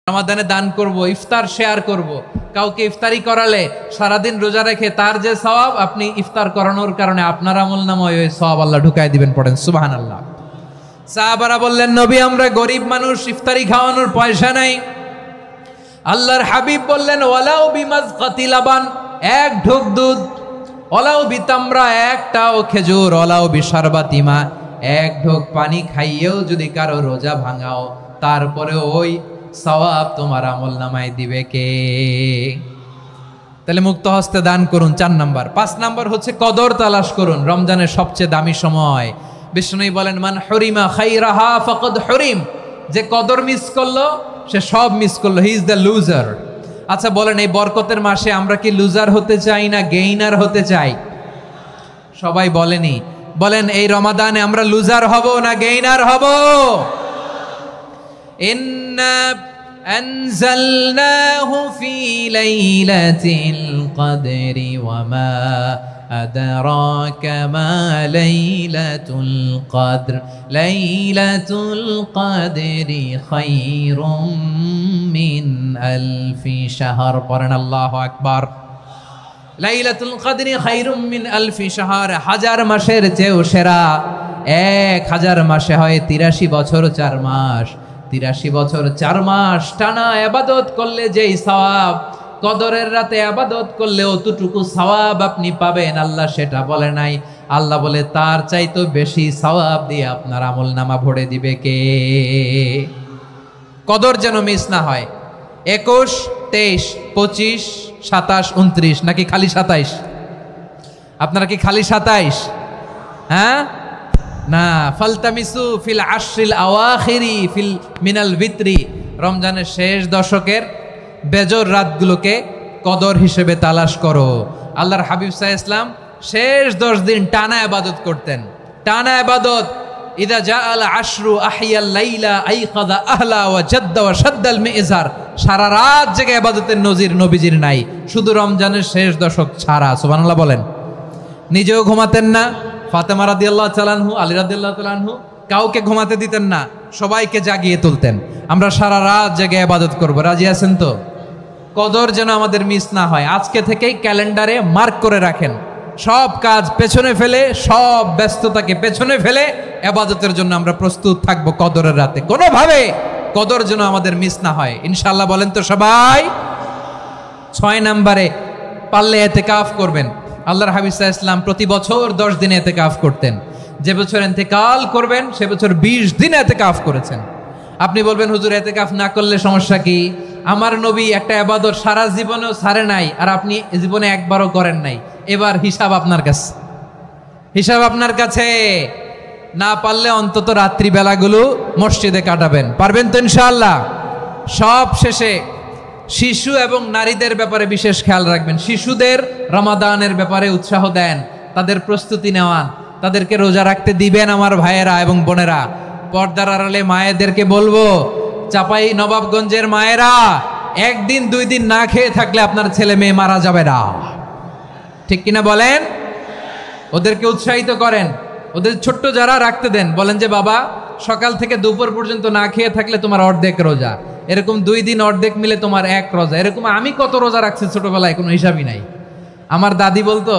রমাদানে দান করব, ইফতার শেয়ার করব। কাউকে ইফতারি করালে সারাদিন রোজা রেখে তার যে সওয়াব, আপনি ইফতার করানোর কারণে আপনার আমলনামায় ওই সওয়াব আল্লাহ ঢুকায় দিবেন। পড়েন সুবহানাল্লাহ। সাহাবারা বললেন, নবী আমরা গরিব মানুষ, ইফতারি খাওয়ানোর পয়সা নাই। আল্লাহর হাবিব বললেন, ওয়ালাউ বিমাজকাতি লাবান, এক ঢোক দুধ, ওয়ালাউ বিতামরা, একটাও খেজুর, ওয়ালাউ বিশারবাতি মা, এক ঢোক পানি খাইয়েও যদি কারো রোজা ভাঙাও, তারপরে ওই সওয়াব তোমার আমলনামায় দিবে কে? তাহলে মুক্ত হস্তে দান করুন, 4 নাম্বার। 5 নাম্বার হচ্ছে কদর তালাশ করুন। রমজানের সবচেয়ে দামি সময়। বিষ্ণু বলেন, মান হরিমা খাইরাহা ফাকাদ হরিম, যে কদর মিস করলো সে সব মিস করলো, হি ইজ দ্য লুজার। আচ্ছা বলেন, এই বরকতের মাসে আমরা কি লুজার হতে চাই না গেইনার হতে চাই? সবাই বলেনি, বলেন এই রমাদানে আমরা লুজার হব না গেইনার হব? ইন্না আনজালনাহু ফি লাইলাতিল কদরি ওয়া মা আদরাকা মা লাইলাতুল কদর, লাইলাতুল কদরি খায়রুম মিন আলফি শাহর। পড়েন আল্লাহু আকবার। লাইলাতুল কদরি খায়রুম মিন আলফি শাহর, 1000 মাসের চেয়েও সেরা। 1000 মাসে হয় 83 বছর 4 মাস। 83 বছর 4 মাস টানা ইবাদত করলে যেই সওয়াব, কদরের রাতে ইবাদত করলে অতটুকু সওয়াব আপনি পাবেন, আল্লাহ সেটা বলে নাই। আল্লাহ বলে তার চাইতে বেশি সওয়াব দিয়ে আপনার আমলনামা ভরে দিবে কে? কদর যেন মিস না হয়। 21, 23, 25, 27, 29 নাকি খালি 27? আপনারা কি খালি 27? হ্যাঁ না, ফালতামিসু ফিল আশরিল আওয়াখিরি ফিল মিনাল ভিতরি, রমজানের শেষ দশকের বেজর রাতগুলোকে কদর হিসেবে তালাশ করো। আল্লাহর হাবিব সাল্লাল্লাহু আলাইহি ওয়াসাল্লাম শেষ 10 দিন টানা ইবাদত করতেন, টানা ইবাদত। ইদা জাআল আশরু আহিয়াল লাইলা আইকাযা আহলা ওয়া জাদ্দা ওয়া শাদ্দাল মিজার, সারা রাত জেগে ইবাদতের নজির নবীজির নাই, শুধু রমজানের শেষ দশক ছাড়া। সুবহানাল্লাহ বলেন। নিজেও ঘুমাতেন না, ফাতেমা রাদিয়াল্লাহু তাআলা আনহু, আলী রাদিয়াল্লাহু তাআলা আনহু কাউকে ঘুমাতে দিতেন না, সবাইকে জাগিয়ে তুলতেন। আমরা সারা রাত জেগে ইবাদত করব, রাজি আছেন তো? কদর যেন আমাদের মিস না হয়। আজকে থেকেই ক্যালেন্ডারে মার্ক করে রাখেন, সব কাজ পেছনে ফেলে, সব ব্যস্ততাকে পেছনে ফেলে ইবাদতের জন্য আমরা প্রস্তুত থাকবো কদরের রাতে। কোনোভাবে কদর যেন আমাদের মিস না হয়, ইনশাআল্লাহ। বলেন তো সবাই। 6 নম্বরে পারলে ইতিকাফ করবেন। আল্লাহর হাবিব সাল্লাল্লাহু আলাইহি ওয়াসাল্লাম প্রতি বছর 10 দিন ইতিকাফ করতেন। যে বছর ইন্তেকাল করবেন সে বছর 20 দিন ইতিকাফ করেছেন। আপনি বলবেন, হুজুর ইতিকাফ না করলে সমস্যা কি? আমার নবী একটা ইবাদত সারা জীবনেও ছাড়ে নাই, আর আপনি জীবনে একবারও করেন নাই। এবার হিসাব আপনার কাছে, হিসাব আপনার কাছে। না পারলে অন্তত রাত্রি বেলাগুলো মসজিদে কাটাবেন। পারবেন তো ইনশাআল্লাহ? সব শেষে শিশু এবং নারীদের ব্যাপারে বিশেষ খেয়াল রাখবেন। শিশুদের রমাদানের ব্যাপারে উৎসাহ দেন, তাদের প্রস্তুতি নেওয়ান, তাদেরকে রোজা রাখতে দিবেন। আমার ভাইয়েরা এবং বোনেরা, পর্দার আড়ালে মায়েদেরকে বলবো, চাপাই নবাবগঞ্জের মায়েরা, 1 দিন 2 দিন না খেয়ে থাকলে আপনার ছেলে মেয়ে মারা যাবে না, ঠিক কিনা বলেন? ওদেরকে উৎসাহিত করেন, ওদের ছোট্ট যারা রাখতে দেন, বলেন যে বাবা সকাল থেকে দুপুর পর্যন্ত না খেয়ে থাকলে তোমার অর্ধেক রোজা, এরকম 2 দিন অর্ধেক মিলে তোমার 1 রোজা। এরকম আমি কত রোজা রাখছি ছোটবেলায়, কোনো হিসাবই নাই। আমার দাদি বলতো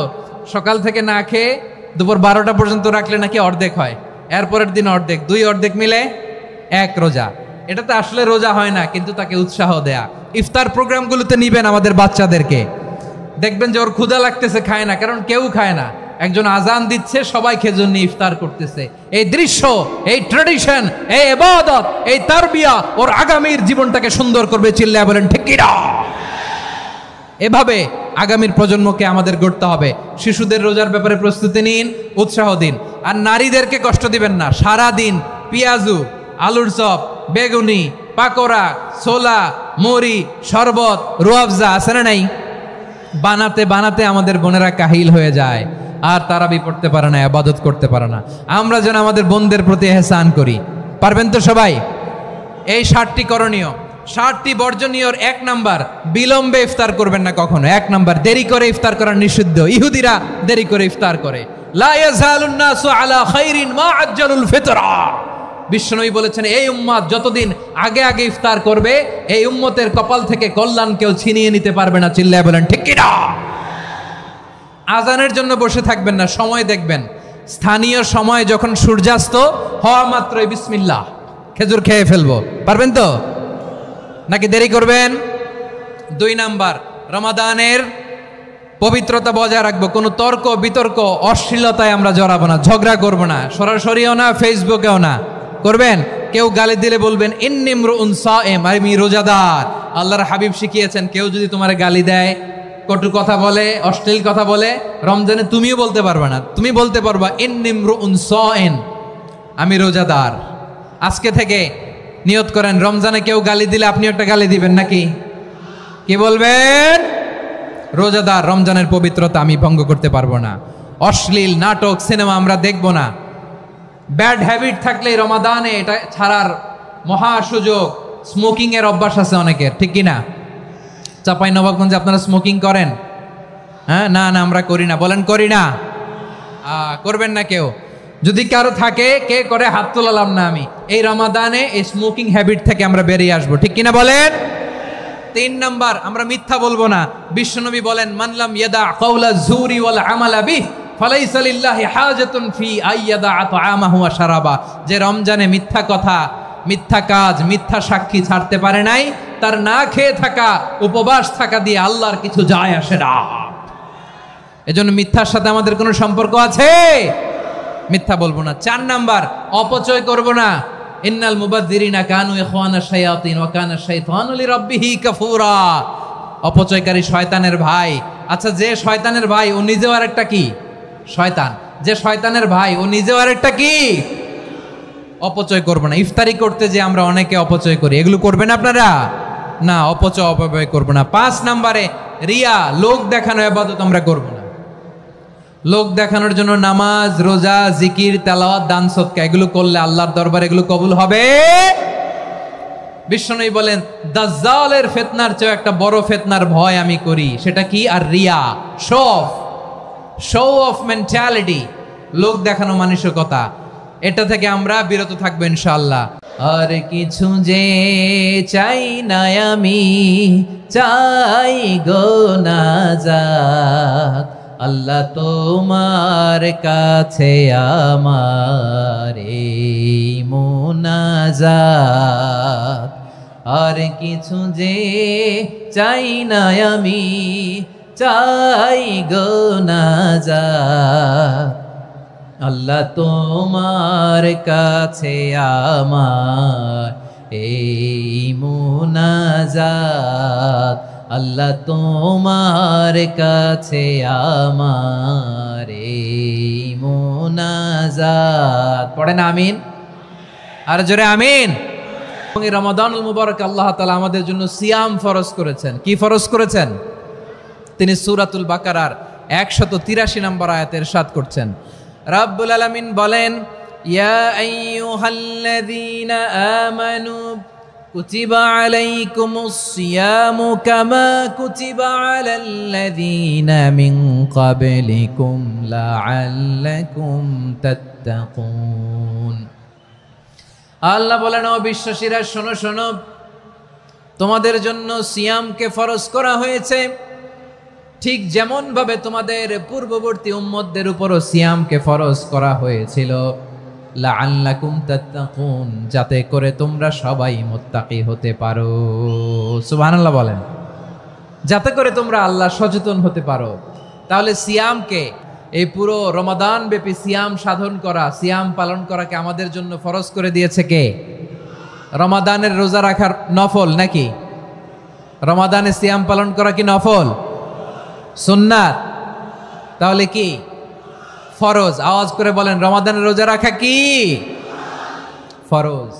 সকাল থেকে না খেয়ে দুপুর 12টা পর্যন্ত রাখলে নাকি অর্ধেক হয়, এরপরের দিন অর্ধেক, 2 অর্ধেক মিলে 1 রোজা। এটা তো আসলে রোজা হয় না, কিন্তু তাকে উৎসাহ দেয়া। ইফতার প্রোগ্রামগুলোতে নিবেন আমাদের বাচ্চাদেরকে, দেখবেন যে ওর ক্ষুধা লাগতেছে, খায় না, কারণ কেউ খায় না। একজন আজান দিচ্ছে, সবাই খেজুর নিয়ে ইফতার করতেছে। এই দৃশ্য, এই ট্র্যাডিশন, এই ইবাদত, এই তারবিয়া ওর আগামীর জীবনটাকে সুন্দর করবে। চিল্লায়া বলেন ঠিক কি না? এভাবে আগামীর প্রজন্মকে আমাদের গড়তে হবে। শিশুদের রোজার ব্যাপারে প্রস্তুতি নিন, উৎসাহ দিন। আর নারীদেরকে কষ্ট দিবেন না। সারা দিন পেঁয়াজু, আলুর চপ, বেগুনি, পাকোড়া, ছোলা, মুড়ি, শরবত, রুয়াবজা আছে না নাই? বানাতে বানাতে আমাদের বোনেরা কাহিল হয়ে যায়, আর তারাবি পড়তে পারে না, ইবাদত করতে পারে না। আমরা যেন আমাদের বোনদের প্রতি ইহসান করি। পারবেন তো সবাই? এই 7টি করণীয়, 7টি বর্জনীয়র 1 নাম্বার, বিলম্বে ইফতার করবেন না কখনো। 1 নাম্বার, দেরি করে ইফতার করা নিষিদ্ধ। ইহুদিরা দেরি করে ইফতার করে। লা ইয়াজালুন নাসু আলা খাইরিন মা আজ্জালুল ফিতরা। বিশ্বনবী বলেছেন, এই উম্মত যতদিন আগে আগে ইফতার করবে, এই উম্মতের কপাল থেকে কল্যাণ কেউ ছিনিয়ে নিতে পারবে না। চিল্লায় বলেন ঠিক কি না? আজানের জন্য বসে থাকবেন না, সময় দেখবেন। স্থানীয় সময় যখন সূর্যাস্ত হওয়া মাত্রই বিসমিল্লাহ, খেজুর খেয়ে ফেলবো। পারবেন তো নাকি দেরি করবেন? 2 নাম্বার, রমাদানের পবিত্রতা বজায় রাখবো। কোনো তর্ক বিতর্ক অশ্লীলতায় আমরা জড়াবো না, ঝগড়া করবো না, সরাসরিও না, ফেসবুকেও না। করবেন? কেউ গালি দিলে বলবেন ইন্নিমরুউন সায়েম, আমি রোজাদার। আল্লাহর হাবিব শিখিয়েছেন, কেউ যদি তোমার গালি দেয়, কটু কথা বলে, অশ্লীল কথা বলে, রমজানে তুমিও বলতে পারবে না। তুমি বলতে পারবা ইন্নিমরুউন সায়েম, আমি রোজাদার। আজকে থেকে নিয়ত করেন, রমজানে কেউ গালি দিলে আপনি একটা গালি দিবেন নাকি? কি বলবেন? রোজাদার, রমজানের পবিত্রতা আমি ভঙ্গ করতে পারবো না। অশ্লীল নাটক সিনেমা আমরা দেখব না। ব্যাড হ্যাবিট থাকলে রমাদানে এটা ছাড়ার মহা সুযোগ। স্মোকিং এর অভ্যাস আছে অনেকের, ঠিক কি না? চাঁপাইনবাবগঞ্জে আপনারা স্মোকিং করেন? হ্যাঁ, না না আমরা করি না। বলেন করি না? করবেন না কেউ? যদি কারো থাকে, কে করে হাত তোলালাম না আমি। এই রমাদানে এই স্মোকিং হ্যাবিট থেকে আমরা বেরিয়ে আসবো, ঠিক কিনা বলেন? 3 নাম্বার, আমরা মিথ্যা বলবো না। বিশ্বনবী বলেন, মানলাম ইয়াদা কাওলা যুরি ওয়াল আমালা বিহি ফালাইসা লিল্লাহি হাজাতুন ফি আইয়াদা তাআমাহু ওয়া শারাবা। যে রমজানে মিথ্যা কথা, মিথ্যা কাজ, মিথ্যা সাক্ষী ছাড়তে পারে নাই, তার না খেয়ে থাকা, উপবাস থাকা দিয়ে আল্লাহর কিছু যায় আসে না। এজন্য মিথ্যার সাথে আমাদের কোনো সম্পর্ক আছে? মিথ্যা বলবো না। 4 নাম্বার, অপচয় করব না। ইন্নাল মুবাযযিরিনা কানু ইখওয়ানাশ শায়াতিন ওয়া কানা শাইতানু লিরাব্বিহি কাফুরা। অপচয়কারী শয়তানের ভাই। আচ্ছা, যে শয়তানের ভাই ও নিজেও আরেকটা কি? শয়তান। যে শয়তানের ভাই ও নিজেও আরেকটা কি? অপচয় করব না। ইফতারি করতে যে আমরা অনেকে অপচয় করি, এগুলো করবেন আপনারা? না, অপব্যয় করব না। 5 নাম্বারে, রিয়া, লোক দেখানো ইবাদত আমরা করব না। লোক দেখানোর জন্য নামাজ, রোজা, জিকির, তেলাওয়াত, দান, সদকা এগুলো করলে আল্লাহর দরবারে এগুলো কবুল হবে? বিশ্বনবী বলেন, দাজ্জালের ফিতনার চেয়ে একটা বড় ফিতনার ভয় আমি করি। সেটা কি? আর রিয়া, শো অফ মেন্টালিটি, লোক দেখানো মানসিকতা। এটা থেকে আমরা বিরত থাকবো ইনশাআল্লাহ। আর কিছু যে চাই না আমি, চাই গো নাজাত, আল্লাহ তোমার কাছে আমার এই মুনাজাত। আর কিছু যে চাই না আমি, চাই গো নাজাত, আল্লাহ তোমার কাছে আমার এই মুনাজাত, আল্লাহ তোমার কাছে আমার এই মুনাজাত। পড়েন আমিন, আর জোরে আমিন। রমাদানুল মুবারক আল্লাহ তাআলা আমাদের জন্য সিয়াম ফরজ করেছেন। কি ফরজ করেছেন? তিনি সূরাতুল বাকারার 183 নম্বর আয়াতে ইরশাদ করছেন, রাব্বুল আলামিন বলেন, ইয়া আইয়ুহাল্লাযীনা আমানু কুতিবা আলাইকুমুস সিয়ামু কামা কুতিবা আলাল্লাযীনা মিন ক্বাবলিকুম লাআল্লাকুম তাত্তাকুন। আল্লাহ বলেন, ও বিশ্বাসীরা শোনো শোনো, তোমাদের জন্য সিয়ামকে ফরজ করা হয়েছে, ঠিক যেমন ভাবে তোমাদের পূর্ববর্তী উম্মতদের উপরও সিয়ামকে ফরজ করা হয়েছিল, লাআল্লাকুম তাত্তাকুন, যাতে করে তোমরা সবাই মুত্তাকি হতে পারো। সুবহানাল্লাহ বলেন, যাতে করে তোমরা আল্লাহ সচেতন হতে পারো। তাহলে সিয়ামকে, এই পুরো রমাদান ব্যাপী সিয়াম সাধন করা, সিয়াম পালন করাকে আমাদের জন্য ফরজ করে দিয়েছে কে? রমাদানের রোজা রাখার নফল নাকি? রমাদানে সিয়াম পালন করা কি নফল? সুন্নাত। তাহলে কি? ফরজ। আওয়াজ করে বলেন, রমাদানের রোজা রাখা কি ফরজ?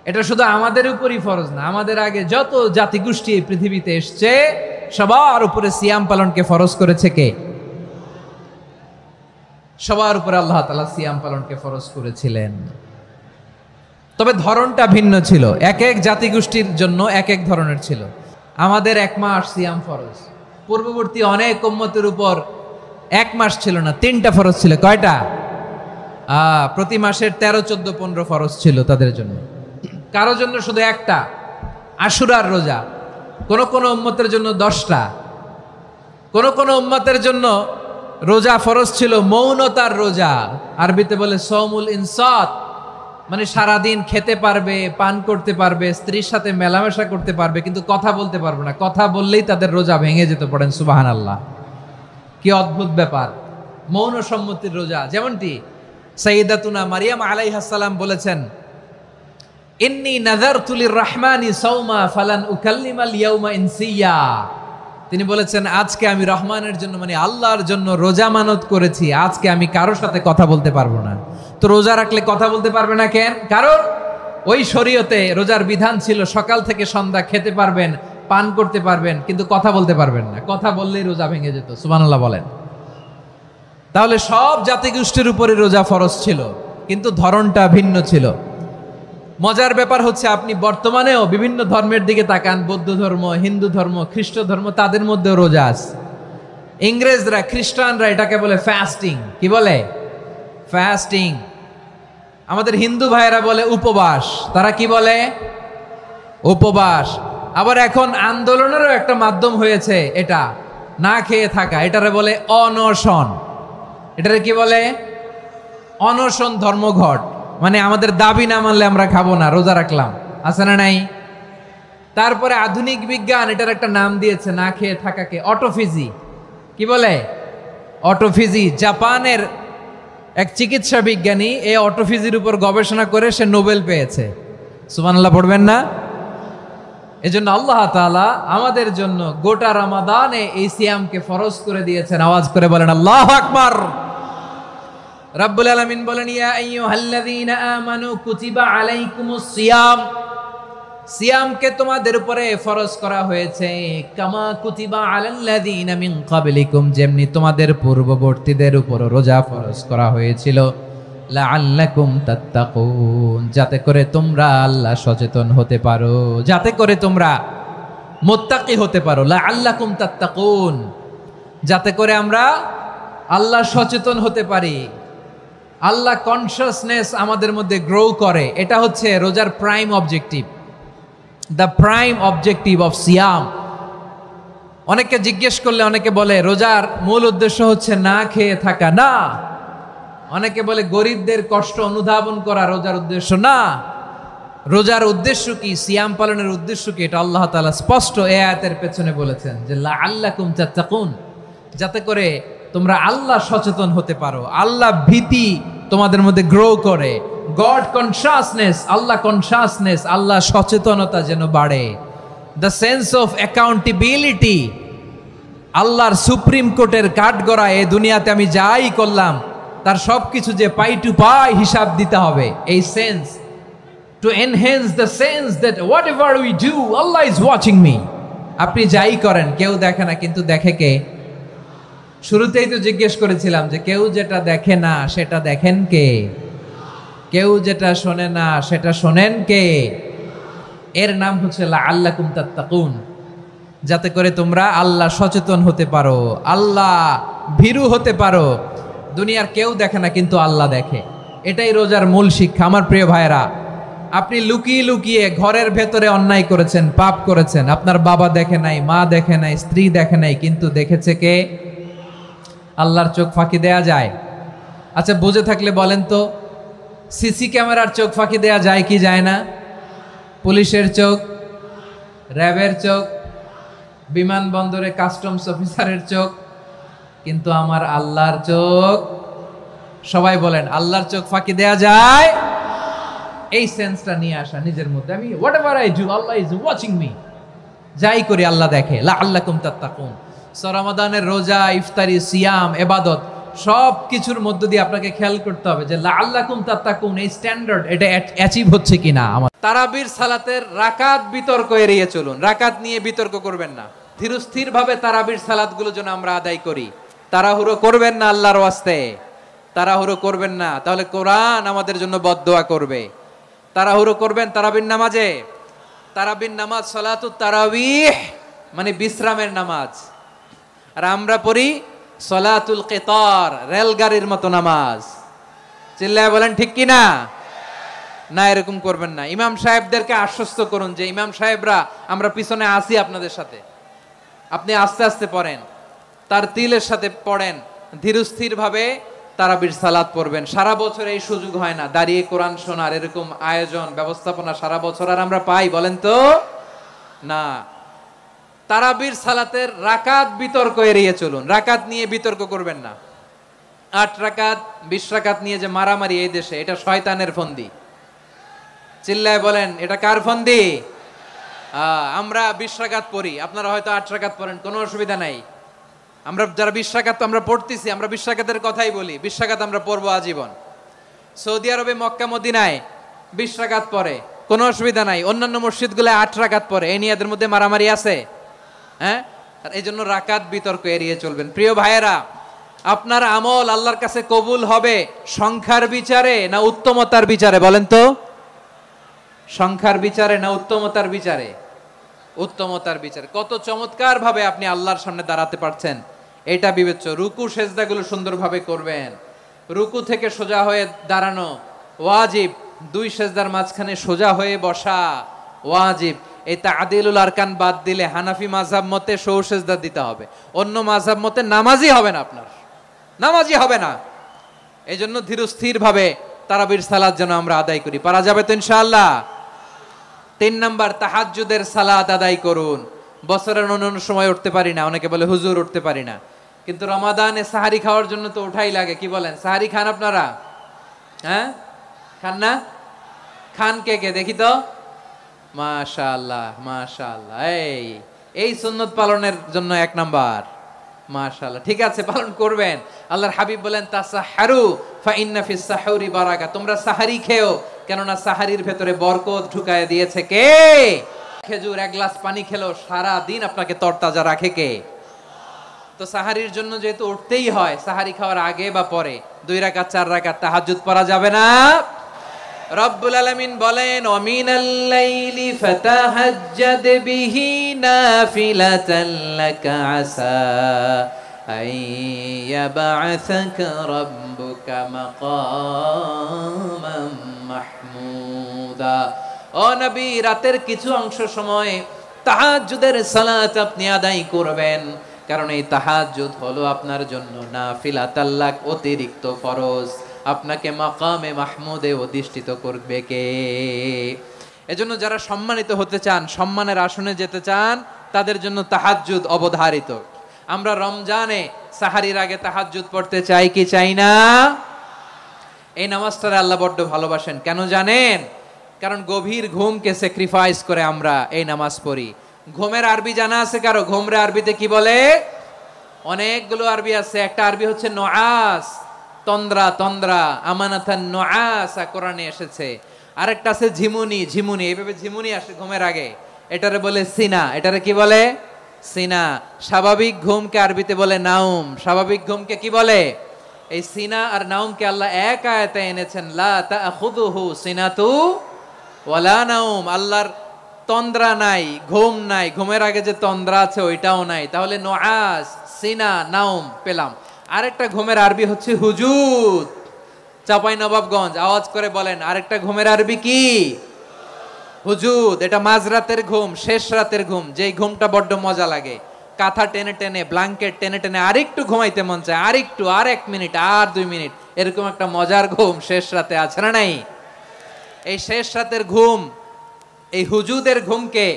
এটা শুধু আমাদের উপরই ফরজ না, আমাদের আগে যত জাতিগোষ্ঠী এই পৃথিবীতে এসছে সবার উপরে সিয়াম পালনকে ফরজ করেছে কে? সবার উপরে আল্লাহ তাআলা সিয়াম পালনকে ফরজ করেছিলেন। তবে ধরনটা ভিন্ন ছিল, এক এক জাতিগোষ্ঠীর জন্য এক এক ধরনের ছিল। আমাদের 1 মাস সিয়াম ফরজ, পূর্ববর্তী অনেক উম্মতের উপর 1 মাস ছিল না, 3টা ফরজ ছিল। কয়টা? প্রতি মাসের 13, 14, 15 ফরজ ছিল তাদের জন্য। কারো জন্য শুধু একটা, আশুরার রোজা। কোন কোন উম্মতের জন্য 10টা। কোন কোন উম্মতের জন্য রোজা ফরজ ছিল মৌনতার রোজা, আরবিতে বলে সৌমুল ইনসাত, মানে সারাদিন খেতে পারবে, পান করতে পারবে, স্ত্রীর সাথে মেলামেশা করতে পারবে, কিন্তু কথা বলতে পারবে না। কথা বললেই তাদের রোজা ভেঙে যেত। পড়েন সুবহানাল্লাহ। কি অদ্ভুত ব্যাপার, মৌন সম্মতির রোজা। যেমনটি সাইয়্যিদাতুনা মারিয়াম আলাইহিস সালাম বলেছেন, ইন্নী নাযারতু লির-রাহমানি সাওমা ফালান উকাল্লিমাল ইয়াওমা ইনসিয়া। তিনি বলেছেন, আজকে আমি রহমানের জন্য, মানে আল্লাহর জন্য রোজা মানত করেছি, আজকে আমি কারোর সাথে কথা বলতে পারবো না। তো রোজা রাখলে কথা বলতে পারবে না কেন? কারণ ওই শরীয়তে রোজার বিধান ছিল সকাল থেকে সন্ধ্যা খেতে পারবেন, পান করতে পারবেন, কিন্তু কথা বলতে পারবেন না। কথা বললেই রোজা ভেঙে যেত। সুবহানাল্লাহ বলেন। তাহলে সব জাতিগোষ্ঠীর উপরে রোজা ফরজ ছিল, কিন্তু ধরনটা ভিন্ন ছিল। মজার ব্যাপার হচ্ছে, আপনি বর্তমানেও বিভিন্ন ধর্মের দিকে তাকান, বৌদ্ধ ধর্ম, হিন্দু ধর্ম, খ্রিস্ট ধর্ম, তাদের মধ্যেও রোজা আছে। ইংরেজরা, খ্রিস্টানরা এটাকে বলে ফাস্টিং। কি বলে? ফাস্টিং। আমাদের হিন্দু ভাইয়েরা বলে উপবাস। তারা কি বলে? উপবাস। আবার এখন আন্দোলনেরও একটা মাধ্যম হয়েছে এটা, না খেয়ে থাকা। এটারে বলে অনশন। এটারে কি বলে? অনশন ধর্মঘট। মানে আমাদের দাবি না মানলে আমরা খাবো না, রোজা রাখলাম। আছে না নাই? তারপরে আধুনিক বিজ্ঞান এটার একটা নাম দিয়েছে না খেয়ে থাকাকে, অটোফিজি। কি বলে? অটোফিজি। জাপানের এক চিকিৎসা বিজ্ঞানী এই অটোফিজির উপর গবেষণা করে সে নোবেল পেয়েছে। সুবহানাল্লাহ পড়বেন না? এজন্য আল্লাহ তাআলা আমাদের জন্য গোটা রমাদানে এই সিয়ামকে ফরজ করে দিয়েছেন। আওয়াজ করে বলেন আল্লাহু আকবার। রাব্বুল আলামিন বলেন, ইয়া আইয়ুহাল্লাযীনা আমানু কুতিবা আলাইকুমুস সিয়াম। সিয়ামকে তোমাদের উপরে ফরজ করা হয়েছে, কামা কুতিবা আলাল্লাযীনা মিন ক্বাবলিকুম, যেমনি তোমাদের পূর্ববর্তীদের উপর রোজা ফরজ করা হয়েছিল, লাআল্লাকুম তাত্তাকুন, যাতে করে তোমরা আল্লাহ সচেতন হতে পারো, যাতে করে তোমরা মুত্তাকি হতে পারো। লাআল্লাকুম তাত্তাকুন, যাতে করে আমরা আল্লাহ সচেতন হতে পারি, আল্লাহ কনসিয়াসনেস আমাদের মধ্যে গ্রো করে। এটা হচ্ছে রোজার prime objective, the prime objective of সিয়াম। অনেকে জিজ্ঞেস করলে অনেকে বলে রোজার মূল উদ্দেশ্য হচ্ছে না খেয়ে থাকা। না। অনেকে বলে গরিবদের কষ্ট অনুধাবন করা রোজার উদ্দেশ্য। না। রোজার উদ্দেশ্য কি, সিয়াম পালনের উদ্দেশ্য কি, এটা আল্লাহ তাআলা স্পষ্ট এই আয়াতের পেছনে বলেছেন যে লাআল্লাকুম তাত্তাকুন, যাতে করে তোমরা আল্লাহ সচেতন হতে পারো, আল্লাহ ভীতি তোমাদের মধ্যে গ্রো করে, গড কনসিয়াসনেস, আল্লাহ কনসিয়াসনেস, আল্লাহ সচেতনতা যেন বাড়ে, দ্য সেন্স অফ অ্যাকাউন্টেবিলিটি। আল্লাহর সুপ্রিম কোর্টের কাঠগড়ায় এই দুনিয়াতে আমি যাই করলাম তার সবকিছু যে পাই টু পাই হিসাব দিতে হবে, এই sense, to enhance the sense that what ever we do Allah is watching me. আপনি যাই করেন কেউ দেখে না, কিন্তু দেখে কে? শুরুতেই তো জিজ্ঞেস করেছিলাম যে কেউ যেটা দেখে না সেটা দেখেন কে? কেউ যেটা শোনে না সেটা শোনেন কে? এর নাম হচ্ছে লাআল্লাকুম তাত্তাকুন, যাতে করে তোমরা আল্লাহ সচেতন হতে পারো, আল্লাহ ভীরু হতে পারো। দুনিয়ার কেউ দেখে না, কিন্তু আল্লাহ দেখে। এটাই রোজার মূল শিক্ষা। আমার প্রিয় ভাইরা, আপনি লুকিয়ে লুকিয়ে ঘরের ভেতরে অন্যায় করেছেন, পাপ করেছেন, আপনার বাবা দেখে নাই, মা দেখে নাই, স্ত্রী দেখে নাই, কিন্তু দেখেছে কে? আল্লাহর চোখ ফাঁকি দেয়া যায়? আচ্ছা, বুঝে থাকলে বলেন তো, সিসি ক্যামেরার চোখ ফাঁকি দেয়া যায় কি যায় না? পুলিশের চোখ, র্যাবের চোখ, বিমানবন্দরে কাস্টমস অফিসারের চোখ, কিন্তু আমার আল্লাহর চোখ? সবাই বলেন, আল্লাহর চোখ ফাঁকি দেয়া যায়? এই সেন্সটা নিয়ে আসা নিজের মধ্যে, আমি what ever I do Allah is watching me, যাই করি আল্লাহ দেখে। লাআল্লাকুম তাত্তাকুন। রমাদানের রোজা, ইফতারি, সিয়াম, ইবাদত সব কিছুর মধ্য দিয়ে আপনাকে খেয়াল করতে হবে যে লাআল্লাকুম তাত্তাকুন এই স্ট্যান্ডার্ড এটা অ্যাচিভ হচ্ছে কিনা। আমার তারাবির সালাতের রাকাত বিতর্ক এড়িয়ে চলুন, রাকাত নিয়ে বিতর্ক করবেন না। ধীরস্থির ভাবে তারাবির সালাতগুলো যেন আমরা আদায় করি। তাড়াহুড়ো করবেন না আল্লাহর ওয়াস্তে, তাড়াহুড়ো করবেন না, তাহলে কোরআন আমাদের জন্য বদদোয়া করবে। তাড়াহুড়ো করবেন তারাবির নামাজে। তারাবির নামাজ সালাতুত তারাবিহ মানে বিশ্রামের নামাজ, আর আমরা পড়ি সলাতুল কিতার, রেলগাড়ির মতো নামাজ। চিল্লায় বলেন ঠিক কি না? না, এরকম করবেন না। ইমাম সাহেবদেরকে আশ্বস্ত করুন যে ইমাম সাহেবরা আমরা পিছনে আসি আপনাদের সাথে, আপনি আস্তে আস্তে পড়েন, তার তিলের সাথে পড়েন, ধীরস্থির ভাবে তারাবির সালাত পড়বেন। সারা বছর এই সুযোগ হয় না, দাঁড়িয়ে কোরআন শোনার এরকম আয়োজন ব্যবস্থাপনা সারা বছর আর আমরা পাই বলেন তো না। তারাবির সালাতের রাকাত বিতর্ক এড়িয়ে চলুন, রাকাত নিয়ে বিতর্ক করবেন না। 8 রাকাত 20 রাকাত নিয়ে যে মারামারি এই দেশে, এটা শয়তানের ফন্দি। চিল্লায় বলেন এটা কার ফন্দি? আমরা 20 রাকাত পড়ি, আপনারা হয়তো 8 রাকাত পড়েন, কোনো অসুবিধা নাই। আমরা যারা 20 রাকাত আমরা পড়তেছি, আমরা 20 রাকাতের কথাই বলি, 20 রাকাত আমরা পড়বো আজীবন। সৌদি আরবে মক্কা মদিনায় 20 রাকাত পড়ে, কোনো অসুবিধা নাই। অন্যান্য মসজিদগুলো 8 রাকাত পড়ে, এই নিয়ে এদের মধ্যে মারামারি আছে? হ্যাঁ, এই জন্য রাকাত বিতর্ক এড়িয়ে চলবেন। প্রিয় ভাইয়েরা, আপনার আমল আল্লাহর কাছে কবুল হবে সংখ্যার বিচারে না উত্তমতার বিচারে বলেন তো? সংখ্যার বিচারে না উত্তমতার বিচারে? উত্তমতার বিচারে। কত চমৎকার ভাবে আপনি আল্লাহর সামনে দাঁড়াতে পারছেন এটা বিবেচ্য। রুকু সেজদাগুলো সুন্দরভাবে করবেন, রুকু থেকে সোজা হয়ে দাঁড়ানো ওয়াজিব, 2 সেজদার মাঝখানে সোজা হয়ে বসা ওয়াজিব। এই তা'দিলুল আরকান বাদ দিলে হানাফি মাযহাব মতে সৌ সেজদা দিতে হবে, অন্য মাযহাব মতে নামাজই হবে না, আপনার নামাজই হবে না। এই জন্য ধীরস্থির ভাবে তারাবির সালাত যেন আমরা আদায় করি। পারা যাবে তো ইনশাআল্লাহ? 3 নাম্বার, তাহাজ্জুদের সালাত আদায় করুন। বছরের অন্যান্য সময় উঠতে পারি না, অনেকে বলে হুজুর উঠতে পারি না, কিন্তু রমাদানে সাহারি খাওয়ার জন্য তো ওঠাই লাগে। কি বলেন, সাহারি খান আপনারা? হ্যাঁ, খান না? খান কে কে দেখি তো? মাশাআল্লাহ মাশাআল্লাহ, এই সুন্নত পালনের জন্য 1 নাম্বার। মাশাআল্লাহ, ঠিক আছে, পালন করবেন। আল্লাহর হাবিব বলেন তাসাহহারু ফা ইন্না ফিস সাহুরি বারাকা, তোমরা সাহারি খেও, কেননা সাহারির ভেতরে বরকত ঢুকায় দিয়েছে কে? খেজুর 1 গ্লাস পানি খেলো সারা দিন আপনাকে তরতাজা রাখে কে? তো সাহারির জন্য যেহেতু উঠতেই হয়, সাহারি খাওয়ার আগে বা পরে 2 রাকাত 4 রাকাত তাহাজ্জুদ পড়া যাবে না? রব্বুল আলামিন বলেন ওয়ামিনাল লাইলি ফাতাহাজ্জাদ বিহি নাফিলাতান লাকা আসা আইয়াবআসাকা রাব্বুকা মাকামান মাহমুদা। ও নবী, রাতের কিছু অংশ সময় তাহাজ্জুদের সালাত আপনি আদায় করবেন, কারণ এই তাহাজ্জুদ হলো আপনার জন্য নাফিলাতাল লাক, অতিরিক্ত ফরজ। আপনাকে মাকামে মাহমুদে অধিষ্ঠিত করবে কে? এজন্য যারা সম্মানিত হতে চান, সম্মানের আসনে যেতে চান, তাদের জন্য তাহাজ্জুদ অবধারিত। আমরা রমজানে সাহারির আগে তাহাজ্জুদ পড়তে চাই কি চাই না? এই নামাজটারে আল্লাহ বড্ড ভালোবাসেন, কেন জানেন? কারণ গভীর ঘুমকে স্যাক্রিফাইস করে আমরা এই নামাজ পড়ি। ঘুমের আরবি জানা আছে কারো? ঘুমরে আরবিতে কি বলে? অনেকগুলো আরবি আছে। একটা আরবি হচ্ছে নুআস, তন্দ্রা, তন্দ্রা, আমানাতান নুআসা কোরআনে এসেছে। আরেকটা আছে ঝিমুনি, ঝিমুনি, এইভাবে ঝিমুনি আসে ঘুমের আগে, এটারে বলে সিনা। এটারে কি বলে? সিনা। স্বাভাবিক ঘুমকে আরবিতে বলে নাউম। স্বাভাবিক ঘুমকে কি বলে? এই সিনা আর নাউমকে আল্লাহ এক আয়াতে এনেছেন, লা তাখুযুহু সিনাতু ওয়ালা নাউম। আল্লাহর তন্দ্রা নাই, ঘুম নাই, ঘুমের আগে যে তন্দ্রা আছে ওইটাও নাই। তাহলে নুআস, সিনা, নাউম পেলাম। আরেকটা ঘুমের আরবি হচ্ছে হুজুদ। চাঁপাইনবাবগঞ্জ আওয়াজ করে বলেন, আরেকটা ঘুমের আরবি কি? হুজুদ। এটা মাঝরাতের ঘুম, শেষ রাতের ঘুম, যেই ঘুমটা বড্ড মজা লাগে। কাঁথা টেনে টেনে, ব্ল্যাঙ্কেট টেনে টেনে আরেকটু ঘুমাইতে মন চায়, আরেকটু, আর 1 মিনিট, আর 2 মিনিট, এরকম একটা মজার ঘুম শেষ রাতে আছে না নাই? এই শেষ রাতের ঘুম, এই হুজুদের ঘুমকে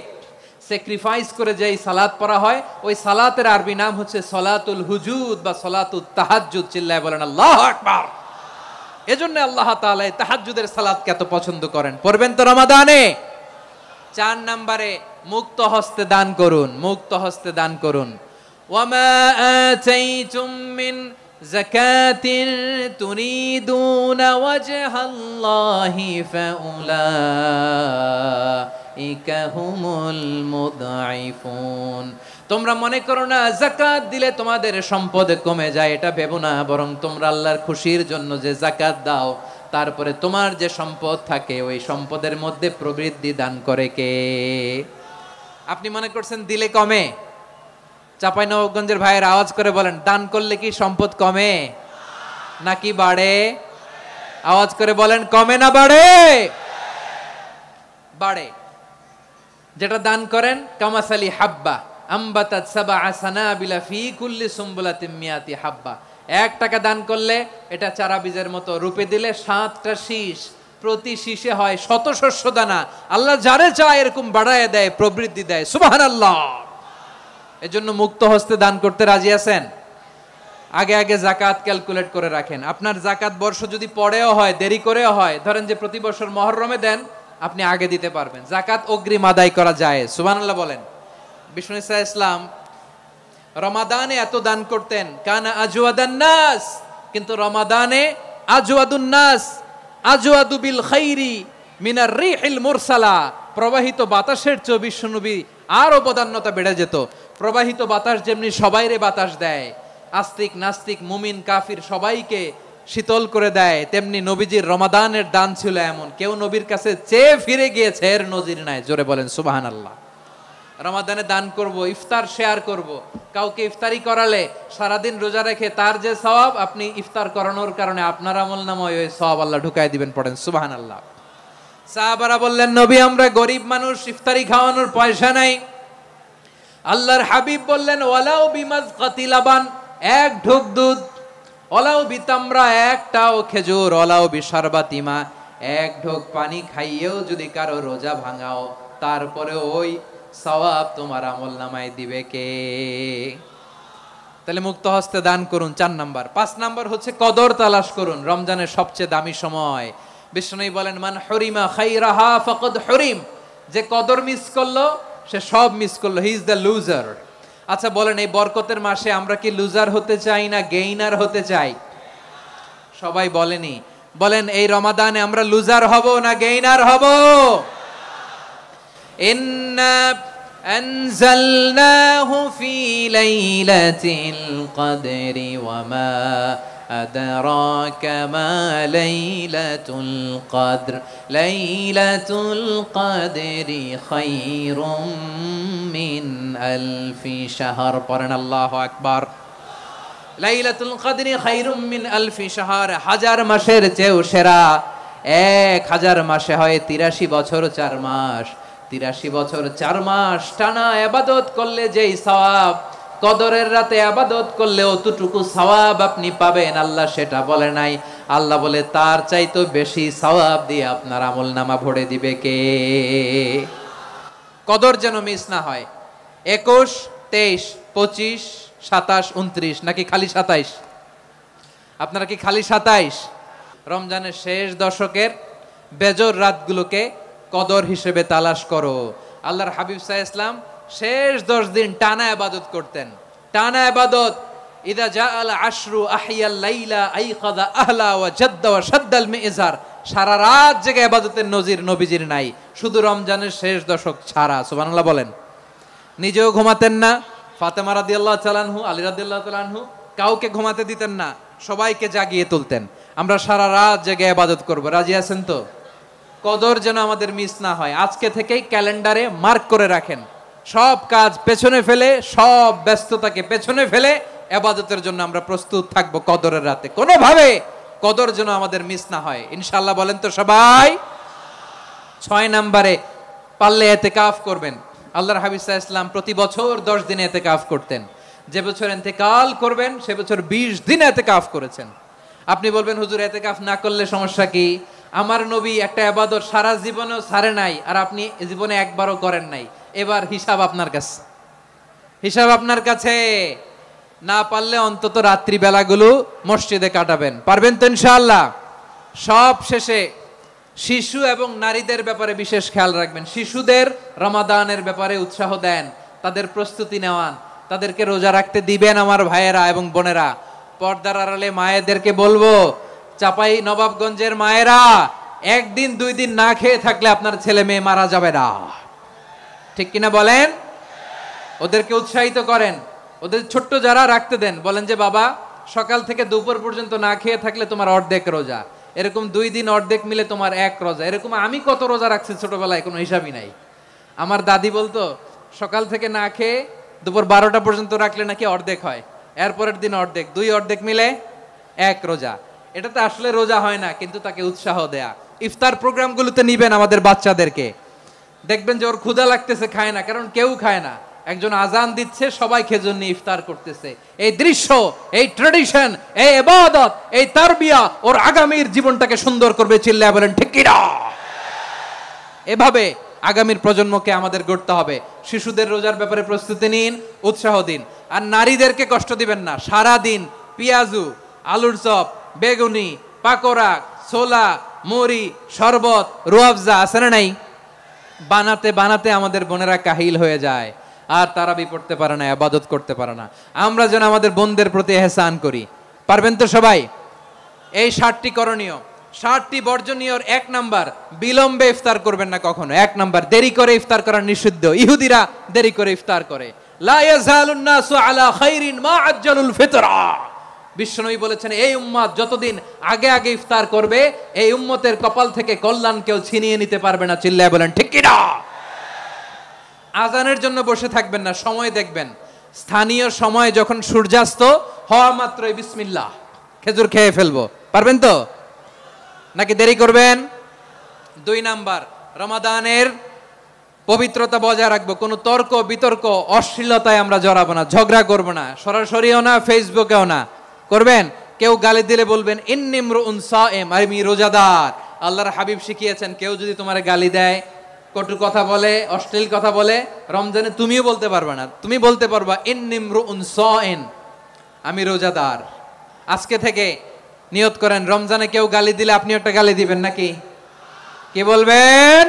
স্যাক্রিফাইস করে যেই সালাত পড়া হয়, ওই সালাতের আরবি নাম হচ্ছে সলাতুল হুজুদ বা সলাতুত তাহাজ্জুদ। চিল্লায় বলেন আল্লাহু আকবার। এজন্য আল্লাহ তাআলা এই তাহাজ্জুদের সালাতকে এত পছন্দ করেন। পড়বেন তো রমাদানে? 4 নম্বরে মুক্ত হস্তে দান করুন, মুক্ত হস্তে দান করুন। ওয়ামা আতাইতুম মিন যাকাতিন তুরিদুনা ওয়াজহাল্লাহি ফাউলাইকা হুমুল মুদঈফুন। তোমরা মনে করো না যাকাত দিলে তোমাদের সম্পদ কমে যায়, এটা ভেবো না, বরং তোমরা আল্লাহর খুশির জন্য যে যাকাত দাও, তারপরে তোমার যে সম্পদ থাকে ওই সম্পদের মধ্যে প্রবৃদ্ধি দান করে কে? আপনি মনে করছেন দিলে কমে? চাঁপাইনবাবগঞ্জের ভাইয়ের আওয়াজ করে বলেন, দান করলে কি সম্পদ কমে নাকি বাড়ে? আওয়াজ করে বলেন কমে না বাড়ে? বাড়ে। যেটা দান করেন কামাসালি হাব্বা আম্বাতাত সাবআ সানাবিলা ফি কুল্লি সুমবুলাতিন মিয়াতি হাব্বা। 1 টাকা দান করলে এটা চারা বীজের মতো, রূপে দিলে 7টা শীষ, প্রতি শীষে হয় শত শস্য দানা। আল্লাহ যারে চায় এরকম বাড়ায় দেয়, প্রবৃদ্ধি দেয়। সুবহানাল্লাহ। এজন্য মুক্ত হস্তে দান করতে রাজি আছেন? আগে আগে জাকাত ক্যালকুলেট করে রাখেন। আপনার জাকাত বর্ষ যদি পরেও হয়, দেরি করেও হয়, ধরেন যে প্রতি বছর মুহররমে দেন, আপনি আগে দিতে পারবেন। জাকাত অগ্রিম আদায় করা যায়। সুবহানাল্লাহ বলেন। বিষ্ণু ইসা ইসলাম রমাদানে এত দান করতেন, কানা আজওয়াদান নাস, কিন্তু রমাদানে আজওয়াদুন নাস আজওয়াদু বিল খাইরি মিনার রিহিল মুরসালা। প্রবাহিত বাতাসের চেয়ে বিশ্বনবী আরো বদান্যতা বেড়ে যেত। প্রবাহিত বাতাস যেমনি সবাইরে বাতাস দেয়, আস্তিক নাস্তিক মুমিন কাফির সবাইকে শীতল করে দেয়, তেমনি নবীজির রমাদানের দান ছিল এমন, কেউ নবীর কাছে চেয়ে ফিরে গিয়েছে এর নজির নাই। জোরে বলেন সুবহানাল্লাহ। রমাদানে দান করব, ইফতার শেয়ার করব। কাউকে ইফতারি করালে সারাদিন রোজা রেখে তার যে সওয়াব, আপনি ইফতার করানোর কারণে আপনার আমলনামায় ওই সওয়াব আল্লাহ ঢুকাই দিবেন। পড়েন সুবহানাল্লাহ। সাহাবারা বললেন, নবী আমরা গরিব মানুষ, ইফতারি খাওয়ানোর পয়সা নাই। আল্লাহর হাবিব বললেন, ওয়ালাউ বিমাজকাতি লাবান, 1 ঢোক দুধ, ওয়ালাউ বিতামরা, 1টাও খেজুর, ওয়ালাউ বিশারবাতিমা, 1 ঢোক পানি খাইয়েও যদি কারো রোজা ভাঙাও, তারপরে ওই সওয়াব তোমার আমলনামায় দিবে কে? তাহলে মুক্ত হস্তে দান করুন, 4 নাম্বার। 5 নাম্বার হচ্ছে কদর তালাশ করুন। রমজানের সবচেয়ে দামি সময়। বিষ্ণু বলেন, মান হরিমা খাইরাহা ফাকাদ হরিম, যে কদর মিস করলো সে সব মিস করলো, হি ইজ দ্য লুজার। আচ্ছা বলেন, এই বরকতের মাসে আমরা কি লুজার হতে চাই না গেইনার হতে চাই? সবাই বলেনি, বলেন এই রমাদানে আমরা লুজার হব না গেইনার হব? ইন্না আনজালনাহু ফি লাইলাতিল কদরি ওয়া মা আদরাকা মা লাইলাতুল কদর লাইলাতুল কদরি খায়রুম মিন আলফি শাহর। পড়েন আল্লাহু আকবার। লাইলাতুল কদরি খায়রুম মিন আলফি শাহর, 1000 মাসের চেয়েও সেরা। 1000 মাসে হয় 83 বছর 4 মাস। 83 বছর 4 মাস টানা ইবাদত করলে যেই সওয়াব, কদরের রাতে ইবাদত করলে অতটুকু সওয়াব আপনি পাবেন, আল্লাহ সেটা বলে নাই। আল্লাহ বলে তার চাইতে বেশি সওয়াব দিয়ে আপনার আমলনামা ভরে দিবে কে? কদর যেন মিস না হয়। 21, 23, 25, 27, 29 নাকি খালি 27? আপনারা কি খালি 27? রমজানের শেষ দশকের বেজর রাতগুলোকে কদর হিসেবে তালাশ করো। আল্লাহর হাবিব সাল্লাল্লাহু আলাইহি ওয়াসাল্লাম শেষ 10 দিন টানা ইবাদত করতেন, টানা ইবাদত। ইদা জাআল আশরু আহিয়াল লাইলা আইকাযা আহলা ওয়া জাদ্দা ওয়া শাদ্দাল মিজার। সারা রাত জেগে ইবাদতের নজির নবীজির নাই, শুধু রমজানের শেষ দশক ছাড়া। সুবহানাল্লাহ বলেন। নিজেও ঘুমাতেন না। ফাতেমা রাদিয়াল্লাহু তাআলা আনহু, আলী রাদিয়াল্লাহু তাআলা আনহু কাউকে ঘুমাতে দিতেন না, সবাইকে জাগিয়ে তুলতেন। আমরা সারা রাত জেগে ইবাদত করব। রাজি আছেন তো? কদর যেন আমাদের মিস না হয়। আজকে থেকেই ক্যালেন্ডারে মার্ক করে রাখেন। সব কাজ পেছনে ফেলে, সব ব্যস্ততাকে পেছনে ফেলে ইবাদতের জন্য আমরা প্রস্তুত থাকবো কদরের রাতে। কোনোভাবে কদর যেন আমাদের মিস না হয়, ইনশাআল্লাহ। বলেন তো সবাই। 6 নম্বরে পারলে ইতিকাফ করবেন। আল্লাহর হাবিব সাল্লাল্লাহু আলাইহি ওয়াসাল্লাম প্রতি বছর 10 দিন ইতিকাফ করতেন। যে বছর ইন্তেকাল করবেন সে বছর 20 দিন ইতিকাফ করেছেন। আপনি বলবেন, হুজুর ইতিকাফ না করলে সমস্যা কি? আমার নবী একটা ইবাদত সারা জীবনেও ছাড়ে নাই, আর আপনি জীবনে একবারও করেন নাই। এবার হিসাব আপনার কাছে, হিসাব আপনার কাছে। না পারলে অন্তত রাত্রি বেলাগুলো মসজিদে কাটাবেন। পারবেন তো ইনশাআল্লাহ? সব শেষে শিশু এবং নারীদের ব্যাপারে বিশেষ খেয়াল রাখবেন। শিশুদের রমাদানের ব্যাপারে উৎসাহ দেন, তাদের প্রস্তুতি নেওয়ান, তাদেরকে রোজা রাখতে দিবেন। আমার ভাইয়েরা এবং বোনেরা, পর্দার আড়ালে মায়েদেরকে বলবো, চাপাই নবাবগঞ্জের মায়েরা, 1 দিন 2 দিন না খেয়ে থাকলে আপনার ছেলে মেয়ে মারা যাবে না। ঠিক কিনা বলেন? ওদেরকে উৎসাহিত করেন। ওদের ছোট্ট যারা রাখতে দেন, বলেন যে বাবা সকাল থেকে দুপুর পর্যন্ত না খেয়ে থাকলে তোমার অর্ধেক রোজা। এরকম 2 দিন অর্ধেক মিলে তোমার 1 রোজা। এরকম আমি কত রোজা রাখছি ছোটবেলায়, কোনো হিসাবই নাই। আমার দাদি বলতো সকাল থেকে না খেয়ে দুপুর 12টা পর্যন্ত রাখলে নাকি অর্ধেক হয়, এরপরের দিন অর্ধেক, 2 অর্ধেক মিলে 1 রোজা। এটাতে আসলে রোজা হয় না, কিন্তু তাকে উৎসাহ দেয়া। ইফতার প্রোগ্রামগুলোতে নিবেন আমাদের বাচ্চাদেরকে, দেখবেন যে ওর ক্ষুধা লাগতেছে, খায় না, কারণ কেউ খায় না, একজন আজান দিচ্ছে, সবাই খেজুর নিয়ে ইফতার করতেছে। এই দৃশ্য, এই ট্রেডিশন, এই ইবাদত, এই তারবিয়া ওর আগামীর জীবনটাকে সুন্দর করবে। চিল্লায়া বলেন ঠিক কি না? এভাবে আগামীর প্রজন্মকে আমাদের গড়তে হবে। শিশুদের রোজার ব্যাপারে প্রস্তুতি নিন, উৎসাহ দিন। আর নারীদেরকে কষ্ট দিবেন না। সারা দিন পেঁয়াজু, আলুর চপ, বেগুনি, পাকোড়া, ছোলা, মুড়ি, শরবত, রুয়াবজা আছে না নাই, বানাতে বানাতে আমাদের বোনেরা কাহিল হয়ে যায়, আর তারাবি পড়তে পারে না, ইবাদত করতে পারে না। আমরা যেন আমাদের বোনদের প্রতি ইহসান করি। পারবেন তো সবাই? এই 60টি করণীয়, 60টি বর্জনীয়র 1 নাম্বার, বিলম্বে ইফতার করবেন না কখনো। 1 নাম্বার, দেরি করে ইফতার করা নিষিদ্ধ। ইহুদিরা দেরি করে ইফতার করে। লা ইয়াজালুন নাসু আলা খাইরিন মা আজ্জালুল ফিতরা। বিশ্বনবী বলেছেন, এই উম্মত যতদিন আগে আগে ইফতার করবে, এই উম্মতের কপাল থেকে কল্যাণ কেউ ছিনিয়ে নিতে পারবে না। চিল্লায় বলেন ঠিক কি না? আজানের জন্য বসে থাকবেন না, সময় দেখবেন। স্থানীয় সময় যখন সূর্যাস্ত হওয়া মাত্রই বিসমিল্লাহ, খেজুর খেয়ে ফেলবো। পারবেন তো, নাকি দেরি করবেন? 2 নাম্বার, রমাদানের পবিত্রতা বজায় রাখবো। কোনো তর্ক বিতর্ক, অশ্লীলতায় আমরা জড়াবো না, ঝগড়া করবো না, সরাসরিও না, ফেসবুকেও না। করবেন, কেউ গালি দিলে বলবেন ইন্নিমরুন সায়েম, আমি রোজাদার। আল্লাহর হাবিব শিখিয়েছেন, কেউ যদি তোমার গালি দেয়, কটু কথা বলে, অশ্লীল কথা বলে, রমজানে তুমিও বলতে পারবে না। তুমি বলতে পারবা ইন্নিমরুন সায়েম, আমি রোজাদার। আজকে থেকে নিয়ত করেন, রমজানে কেউ গালি দিলে আপনি একটা গালি দিবেন নাকি? কি বলবেন?